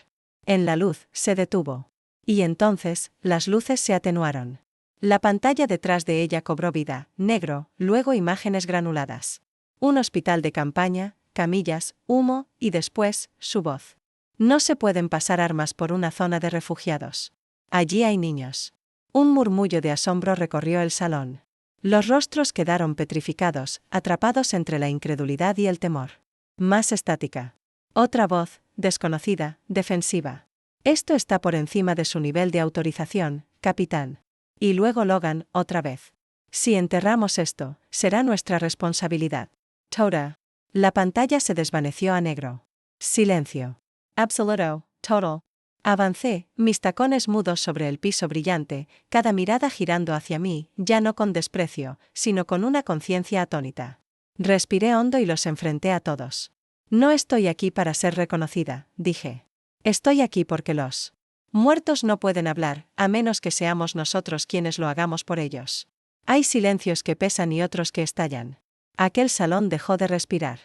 En la luz, se detuvo. Y entonces, las luces se atenuaron. La pantalla detrás de ella cobró vida, negro, luego imágenes granuladas. Un hospital de campaña, camillas, humo, y después, su voz. No se pueden pasar armas por una zona de refugiados. Allí hay niños. Un murmullo de asombro recorrió el salón. Los rostros quedaron petrificados, atrapados entre la incredulidad y el temor. Más estática. Otra voz, desconocida, defensiva. Esto está por encima de su nivel de autorización, capitán. Y luego Logan, otra vez. Si enterramos esto, será nuestra responsabilidad. Toda. La pantalla se desvaneció a negro. Silencio. Absoluto, total. Avancé, mis tacones mudos sobre el piso brillante, cada mirada girando hacia mí, ya no con desprecio, sino con una conciencia atónita. Respiré hondo y los enfrenté a todos. No estoy aquí para ser reconocida, dije. Estoy aquí porque los muertos no pueden hablar, a menos que seamos nosotros quienes lo hagamos por ellos. Hay silencios que pesan y otros que estallan. Aquel salón dejó de respirar.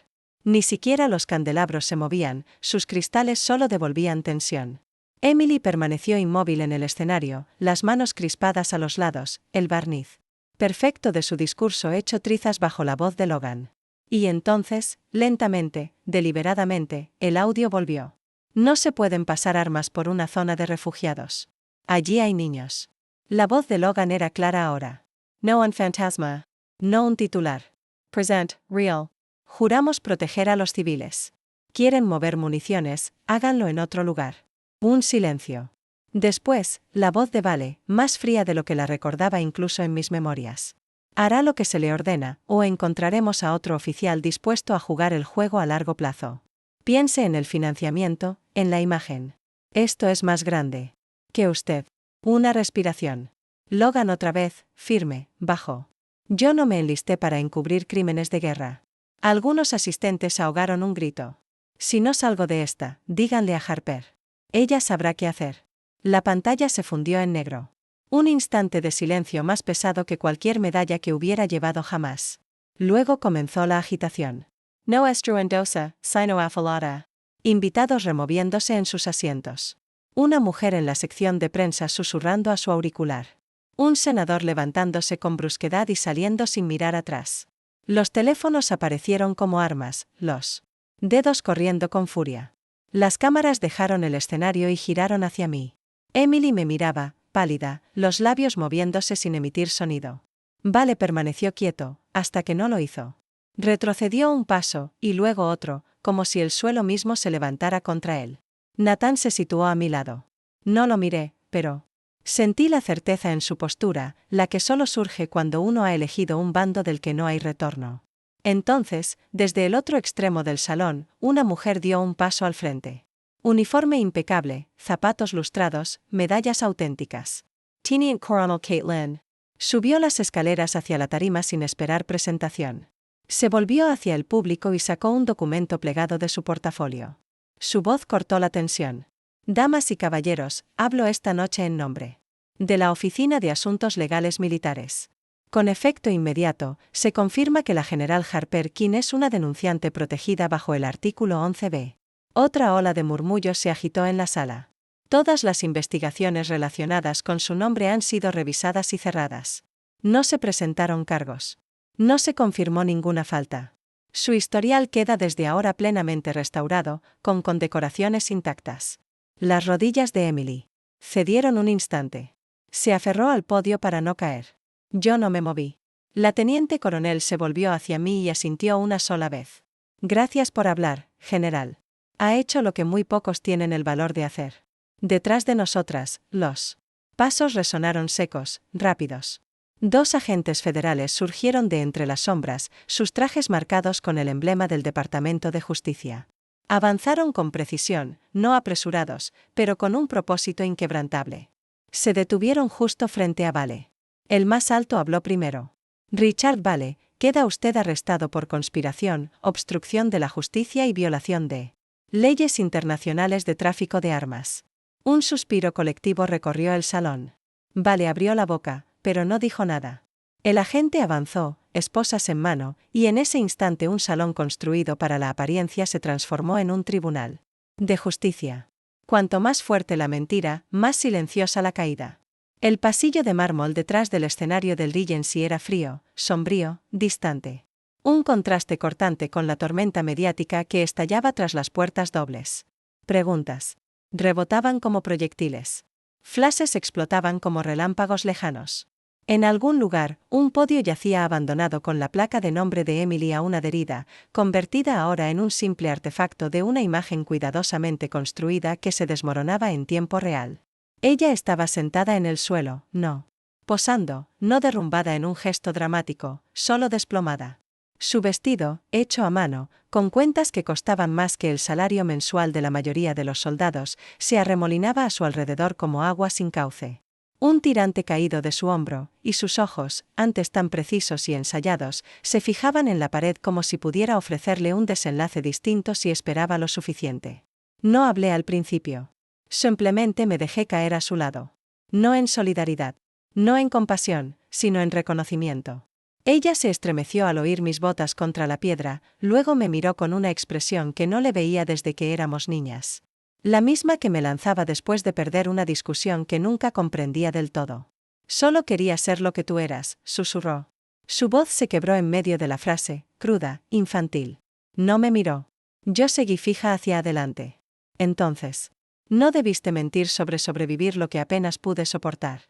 Ni siquiera los candelabros se movían, sus cristales solo devolvían tensión. Emily permaneció inmóvil en el escenario, las manos crispadas a los lados, el barniz perfecto de su discurso hecho trizas bajo la voz de Logan. Y entonces, lentamente, deliberadamente, el audio volvió. No se pueden pasar armas por una zona de refugiados. Allí hay niños. La voz de Logan era clara ahora. No un fantasma. No un titular. Present, real. Juramos proteger a los civiles. Quieren mover municiones, háganlo en otro lugar. Un silencio. Después, la voz de Vale, más fría de lo que la recordaba incluso en mis memorias. Hará lo que se le ordena, o encontraremos a otro oficial dispuesto a jugar el juego a largo plazo. Piense en el financiamiento, en la imagen. Esto es más grande que usted. Una respiración. Logan otra vez, firme, bajo. Yo no me enlisté para encubrir crímenes de guerra. Algunos asistentes ahogaron un grito. Si no salgo de esta, díganle a Harper. Ella sabrá qué hacer. La pantalla se fundió en negro. Un instante de silencio más pesado que cualquier medalla que hubiera llevado jamás. Luego comenzó la agitación. No estruendosa, sino affolada. Invitados removiéndose en sus asientos. Una mujer en la sección de prensa susurrando a su auricular. Un senador levantándose con brusquedad y saliendo sin mirar atrás. Los teléfonos aparecieron como armas, los dedos corriendo con furia. Las cámaras dejaron el escenario y giraron hacia mí. Emily me miraba, pálida, los labios moviéndose sin emitir sonido. Vale permaneció quieto, hasta que no lo hizo. Retrocedió un paso, y luego otro, como si el suelo mismo se levantara contra él. Nathan se situó a mi lado. No lo miré, pero sentí la certeza en su postura, la que solo surge cuando uno ha elegido un bando del que no hay retorno. Entonces, desde el otro extremo del salón, una mujer dio un paso al frente. Uniforme impecable, zapatos lustrados, medallas auténticas. Teniente Coronel Caitlin. Subió las escaleras hacia la tarima sin esperar presentación. Se volvió hacia el público y sacó un documento plegado de su portafolio. Su voz cortó la tensión. Damas y caballeros, hablo esta noche en nombre de la Oficina de Asuntos Legales Militares. Con efecto inmediato, se confirma que la general Harper King es una denunciante protegida bajo el artículo 11b. Otra ola de murmullos se agitó en la sala. Todas las investigaciones relacionadas con su nombre han sido revisadas y cerradas. No se presentaron cargos. No se confirmó ninguna falta. Su historial queda desde ahora plenamente restaurado, con condecoraciones intactas. Las rodillas de Emily cedieron un instante. Se aferró al podio para no caer. Yo no me moví. La teniente coronel se volvió hacia mí y asintió una sola vez. Gracias por hablar, general. Ha hecho lo que muy pocos tienen el valor de hacer. Detrás de nosotras, los pasos resonaron secos, rápidos. 2 agentes federales surgieron de entre las sombras, sus trajes marcados con el emblema del Departamento de Justicia. Avanzaron con precisión, no apresurados, pero con un propósito inquebrantable. Se detuvieron justo frente a Vale. El más alto habló primero. Richard Vale, queda usted arrestado por conspiración, obstrucción de la justicia y violación de leyes internacionales de tráfico de armas. Un suspiro colectivo recorrió el salón. Vale abrió la boca, pero no dijo nada. El agente avanzó, esposas en mano, y en ese instante un salón construido para la apariencia se transformó en un tribunal de justicia. Cuanto más fuerte la mentira, más silenciosa la caída. El pasillo de mármol detrás del escenario del Regency era frío, sombrío, distante. Un contraste cortante con la tormenta mediática que estallaba tras las puertas dobles. Preguntas rebotaban como proyectiles. Flashes explotaban como relámpagos lejanos. En algún lugar, un podio yacía abandonado con la placa de nombre de Emily aún adherida, convertida ahora en un simple artefacto de una imagen cuidadosamente construida que se desmoronaba en tiempo real. Ella estaba sentada en el suelo, no posando, no derrumbada en un gesto dramático, solo desplomada. Su vestido, hecho a mano, con cuentas que costaban más que el salario mensual de la mayoría de los soldados, se arremolinaba a su alrededor como agua sin cauce. Un tirante caído de su hombro, y sus ojos, antes tan precisos y ensayados, se fijaban en la pared como si pudiera ofrecerle un desenlace distinto si esperaba lo suficiente. No hablé al principio. Simplemente me dejé caer a su lado. No en solidaridad. No en compasión, sino en reconocimiento. Ella se estremeció al oír mis botas contra la piedra, luego me miró con una expresión que no le veía desde que éramos niñas. La misma que me lanzaba después de perder una discusión que nunca comprendía del todo. Solo quería ser lo que tú eras, susurró. Su voz se quebró en medio de la frase, cruda, infantil. No me miró. Yo seguí fija hacia adelante. Entonces, no debiste mentir sobre sobrevivir lo que apenas pude soportar.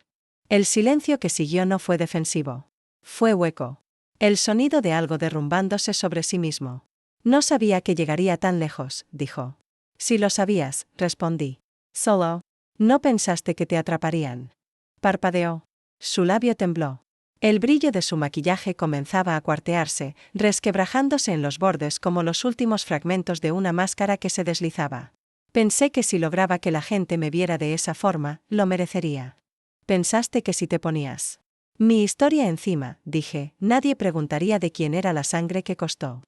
El silencio que siguió no fue defensivo. Fue hueco. El sonido de algo derrumbándose sobre sí mismo. No sabía que llegaría tan lejos, dijo. Si lo sabías, respondí. Solo. No pensaste que te atraparían. Parpadeó. Su labio tembló. El brillo de su maquillaje comenzaba a cuartearse, resquebrajándose en los bordes como los últimos fragmentos de una máscara que se deslizaba. Pensé que si lograba que la gente me viera de esa forma, lo merecería. Pensaste que si te ponías mi historia encima, dije, nadie preguntaría de quién era la sangre que costó.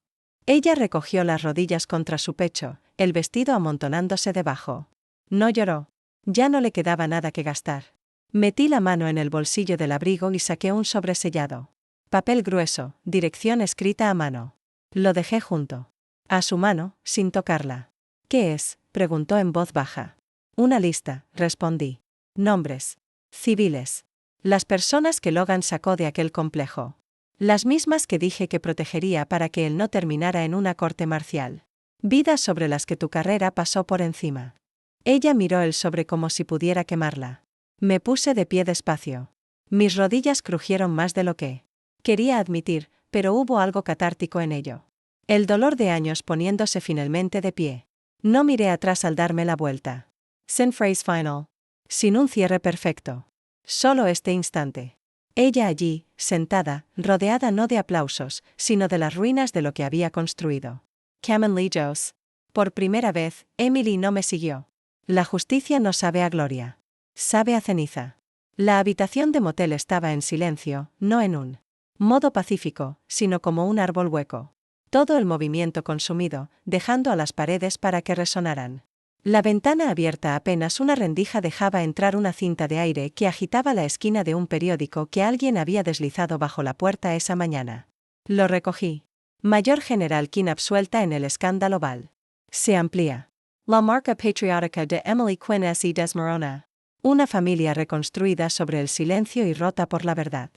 Ella recogió las rodillas contra su pecho, el vestido amontonándose debajo. No lloró. Ya no le quedaba nada que gastar. Metí la mano en el bolsillo del abrigo y saqué un sobresellado. Papel grueso, dirección escrita a mano. Lo dejé junto a su mano, sin tocarla. ¿Qué es?, preguntó en voz baja. Una lista, respondí. Nombres civiles. Las personas que Logan sacó de aquel complejo. Las mismas que dije que protegería para que él no terminara en una corte marcial. Vidas sobre las que tu carrera pasó por encima. Ella miró el sobre como si pudiera quemarla. Me puse de pie despacio. Mis rodillas crujieron más de lo que quería admitir, pero hubo algo catártico en ello. El dolor de años poniéndose finalmente de pie. No miré atrás al darme la vuelta. Sin phrase final. Sin un cierre perfecto. Solo este instante. Ella allí, sentada, rodeada no de aplausos, sino de las ruinas de lo que había construido. Cameron Lejos. Por primera vez, Emily no me siguió. La justicia no sabe a gloria. Sabe a ceniza. La habitación de motel estaba en silencio, no en un modo pacífico, sino como un árbol hueco. Todo el movimiento consumido, dejando a las paredes para que resonaran. La ventana abierta apenas una rendija dejaba entrar una cinta de aire que agitaba la esquina de un periódico que alguien había deslizado bajo la puerta esa mañana. Lo recogí. Mayor General King absuelta en el escándalo Val. Se amplía. La marca patriótica de Emily Quinn S. Desmorona. Una familia reconstruida sobre el silencio y rota por la verdad.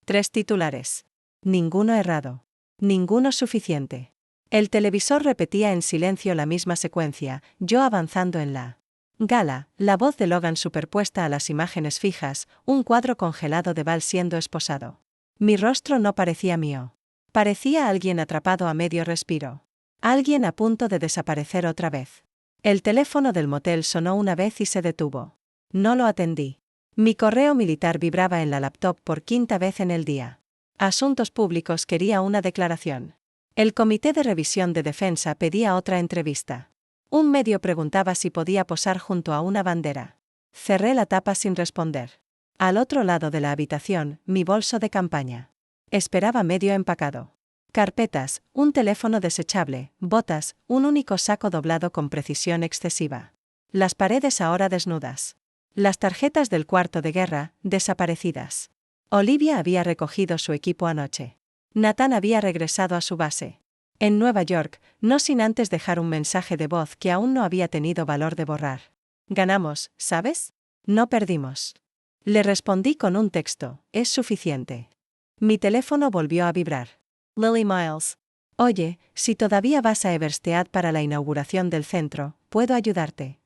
3 titulares. Ninguno errado. Ninguno suficiente. El televisor repetía en silencio la misma secuencia, yo avanzando en la gala, la voz de Logan superpuesta a las imágenes fijas, un cuadro congelado de Val siendo esposado. Mi rostro no parecía mío. Parecía alguien atrapado a medio respiro. Alguien a punto de desaparecer otra vez. El teléfono del motel sonó una vez y se detuvo. No lo atendí. Mi correo militar vibraba en la laptop por 5ª vez en el día. Asuntos Públicos quería una declaración. El Comité de Revisión de Defensa pedía otra entrevista. Un medio preguntaba si podía posar junto a una bandera. Cerré la tapa sin responder. Al otro lado de la habitación, mi bolso de campaña. Esperaba medio empacado. Carpetas, un teléfono desechable, botas, un único saco doblado con precisión excesiva. Las paredes ahora desnudas. Las tarjetas del cuarto de guerra, desaparecidas. Olivia había recogido su equipo anoche. Nathan había regresado a su base. En Nueva York, no sin antes dejar un mensaje de voz que aún no había tenido valor de borrar. Ganamos, ¿sabes? No perdimos. Le respondí con un texto, es suficiente. Mi teléfono volvió a vibrar. Lily Miles. Oye, si todavía vas a Everstead para la inauguración del centro, ¿puedo ayudarte?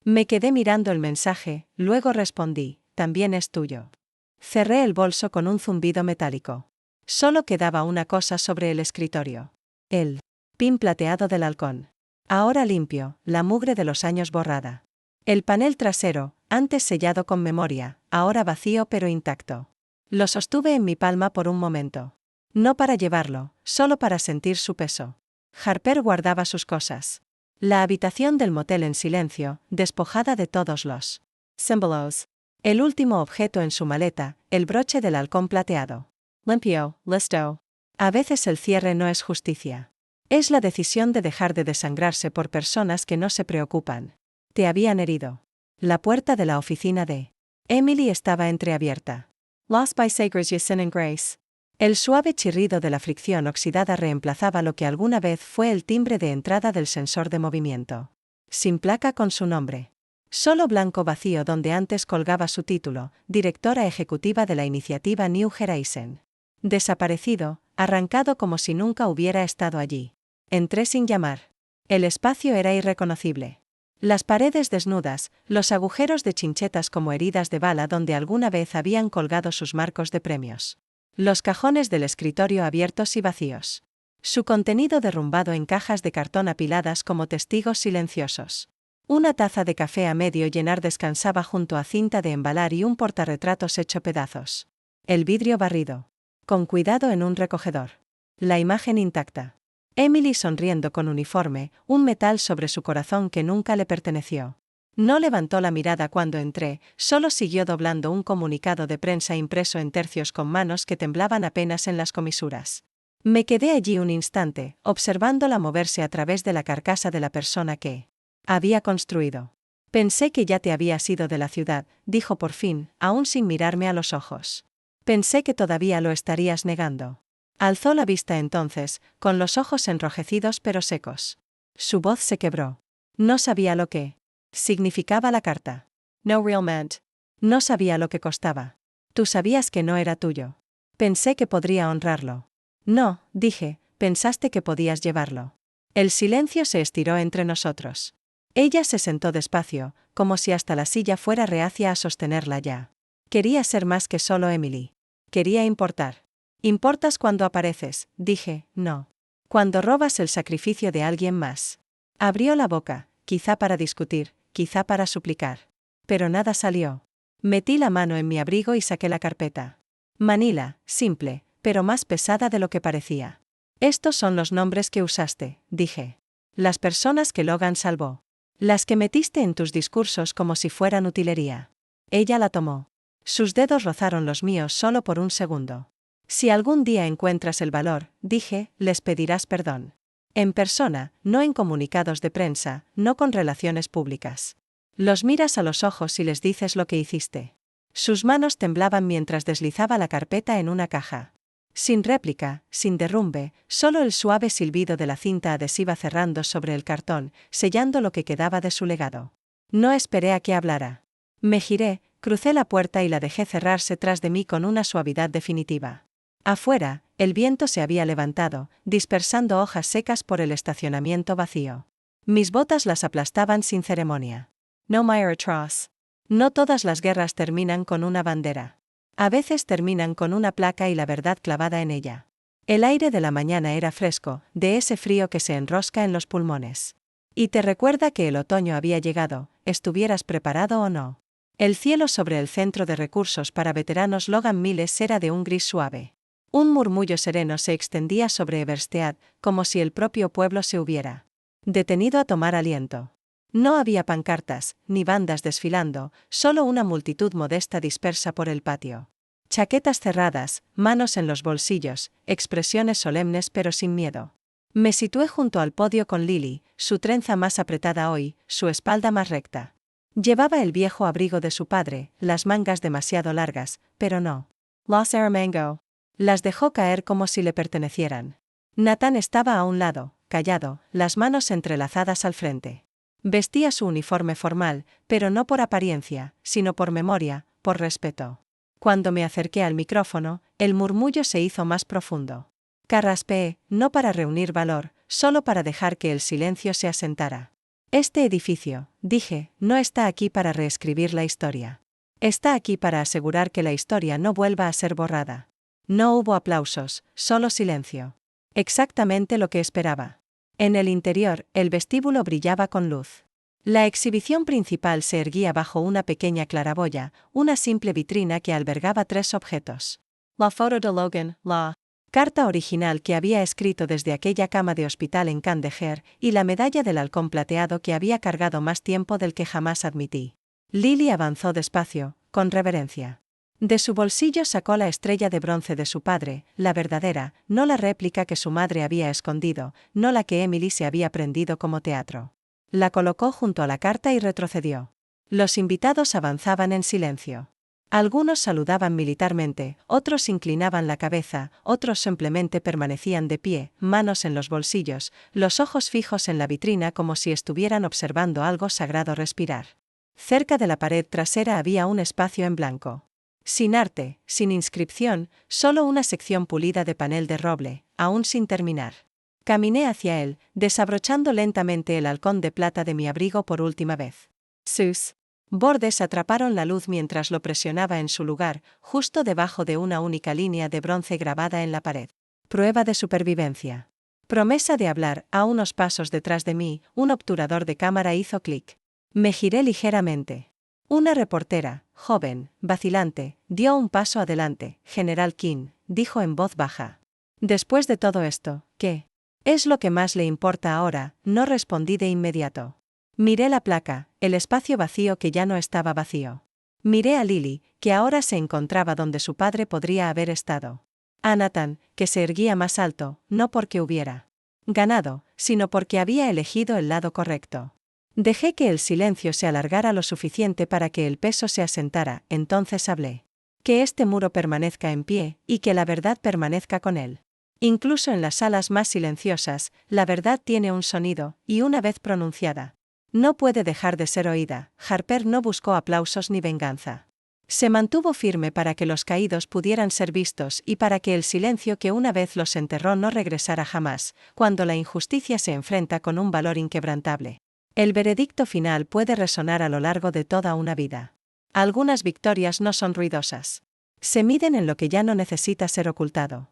Me quedé mirando el mensaje, luego respondí, también es tuyo. Cerré el bolso con un zumbido metálico. Solo quedaba una cosa sobre el escritorio. El pin plateado del halcón. Ahora limpio, la mugre de los años borrada. El panel trasero, antes sellado con memoria, ahora vacío pero intacto. Lo sostuve en mi palma por un momento. No para llevarlo, solo para sentir su peso. Harper guardaba sus cosas. La habitación del motel en silencio, despojada de todos los símbolos. El último objeto en su maleta, el broche del halcón plateado. Limpio, listo. A veces el cierre no es justicia. Es la decisión de dejar de desangrarse por personas que no se preocupan. Te habían herido. La puerta de la oficina de Emily estaba entreabierta. Lost by Sagres Sin and Grace. El suave chirrido de la fricción oxidada reemplazaba lo que alguna vez fue el timbre de entrada del sensor de movimiento. Sin placa con su nombre. Solo blanco vacío donde antes colgaba su título, directora ejecutiva de la iniciativa New Horizons. Desaparecido, arrancado como si nunca hubiera estado allí. Entré sin llamar. El espacio era irreconocible. Las paredes desnudas, los agujeros de chinchetas como heridas de bala donde alguna vez habían colgado sus marcos de premios. Los cajones del escritorio abiertos y vacíos. Su contenido derrumbado en cajas de cartón apiladas como testigos silenciosos. Una taza de café a medio llenar descansaba junto a cinta de embalar y un portarretratos hecho pedazos. El vidrio barrido. Con cuidado en un recogedor. La imagen intacta. Emily sonriendo con uniforme, un metal sobre su corazón que nunca le perteneció. No levantó la mirada cuando entré, solo siguió doblando un comunicado de prensa impreso en tercios con manos que temblaban apenas en las comisuras. Me quedé allí un instante, observándola moverse a través de la carcasa de la persona que había construido. Pensé que ya te habías ido de la ciudad, dijo por fin, aún sin mirarme a los ojos. Pensé que todavía lo estarías negando. Alzó la vista entonces, con los ojos enrojecidos pero secos. Su voz se quebró. No sabía lo que significaba la carta. No real meant. No sabía lo que costaba. Tú sabías que no era tuyo. Pensé que podría honrarlo. No, dije, pensaste que podías llevarlo. El silencio se estiró entre nosotros. Ella se sentó despacio, como si hasta la silla fuera reacia a sostenerla ya. Quería ser más que solo Emily. Quería importar. Importas cuando apareces, dije, no. Cuando robas el sacrificio de alguien más. Abrió la boca, quizá para discutir, quizá para suplicar. Pero nada salió. Metí la mano en mi abrigo y saqué la carpeta. Manila, simple, pero más pesada de lo que parecía. Estos son los nombres que usaste, dije. Las personas que Logan salvó. Las que metiste en tus discursos como si fueran utilería. Ella la tomó. Sus dedos rozaron los míos solo por un segundo. Si algún día encuentras el valor, dije, les pedirás perdón. En persona, no en comunicados de prensa, no con relaciones públicas. Los miras a los ojos y les dices lo que hiciste. Sus manos temblaban mientras deslizaba la carpeta en una caja. Sin réplica, sin derrumbe, solo el suave silbido de la cinta adhesiva cerrando sobre el cartón, sellando lo que quedaba de su legado. No esperé a que hablara. Me giré, crucé la puerta y la dejé cerrarse tras de mí con una suavidad definitiva. Afuera, el viento se había levantado, dispersando hojas secas por el estacionamiento vacío. Mis botas las aplastaban sin ceremonia. No matter atroz. No todas las guerras terminan con una bandera. A veces terminan con una placa y la verdad clavada en ella. El aire de la mañana era fresco, de ese frío que se enrosca en los pulmones. Y te recuerda que el otoño había llegado, estuvieras preparado o no. El cielo sobre el Centro de Recursos para Veteranos Logan Miles era de un gris suave. Un murmullo sereno se extendía sobre Everstead, como si el propio pueblo se hubiera detenido a tomar aliento. No había pancartas, ni bandas desfilando, solo una multitud modesta dispersa por el patio. Chaquetas cerradas, manos en los bolsillos, expresiones solemnes pero sin miedo. Me situé junto al podio con Lily, su trenza más apretada hoy, su espalda más recta. Llevaba el viejo abrigo de su padre, las mangas demasiado largas, pero no. Los Aramango. Las dejó caer como si le pertenecieran. Nathan estaba a un lado, callado, las manos entrelazadas al frente. Vestía su uniforme formal, pero no por apariencia, sino por memoria, por respeto. Cuando me acerqué al micrófono, el murmullo se hizo más profundo. Carraspeé, no para reunir valor, solo para dejar que el silencio se asentara. Este edificio, dije, no está aquí para reescribir la historia. Está aquí para asegurar que la historia no vuelva a ser borrada. No hubo aplausos, solo silencio. Exactamente lo que esperaba. En el interior, el vestíbulo brillaba con luz. La exhibición principal se erguía bajo una pequeña claraboya, una simple vitrina que albergaba 3 objetos. La foto de Logan, la carta original que había escrito desde aquella cama de hospital en Kandahar, y la medalla del halcón plateado que había cargado más tiempo del que jamás admití. Lily avanzó despacio, con reverencia. De su bolsillo sacó la estrella de bronce de su padre, la verdadera, no la réplica que su madre había escondido, no la que Emily se había prendido como teatro. La colocó junto a la carta y retrocedió. Los invitados avanzaban en silencio. Algunos saludaban militarmente, otros inclinaban la cabeza, otros simplemente permanecían de pie, manos en los bolsillos, los ojos fijos en la vitrina como si estuvieran observando algo sagrado respirar. Cerca de la pared trasera había un espacio en blanco. Sin arte, sin inscripción, solo una sección pulida de panel de roble, aún sin terminar. Caminé hacia él, desabrochando lentamente el halcón de plata de mi abrigo por última vez. Sus bordes atraparon la luz mientras lo presionaba en su lugar, justo debajo de una única línea de bronce grabada en la pared. Prueba de supervivencia. Promesa de hablar. A unos pasos detrás de mí, un obturador de cámara hizo clic. Me giré ligeramente. Una reportera, joven, vacilante, dio un paso adelante. General King, dijo en voz baja. Después de todo esto, ¿qué es lo que más le importa ahora? No respondí de inmediato. Miré la placa, el espacio vacío que ya no estaba vacío. Miré a Lily, que ahora se encontraba donde su padre podría haber estado. A Nathan, que se erguía más alto, no porque hubiera ganado, sino porque había elegido el lado correcto. Dejé que el silencio se alargara lo suficiente para que el peso se asentara, entonces hablé. Que este muro permanezca en pie, y que la verdad permanezca con él. Incluso en las salas más silenciosas, la verdad tiene un sonido, y una vez pronunciada, no puede dejar de ser oída. Harper no buscó aplausos ni venganza. Se mantuvo firme para que los caídos pudieran ser vistos y para que el silencio que una vez los enterró no regresara jamás, cuando la injusticia se enfrenta con un valor inquebrantable. El veredicto final puede resonar a lo largo de toda una vida. Algunas victorias no son ruidosas. Se miden en lo que ya no necesita ser ocultado.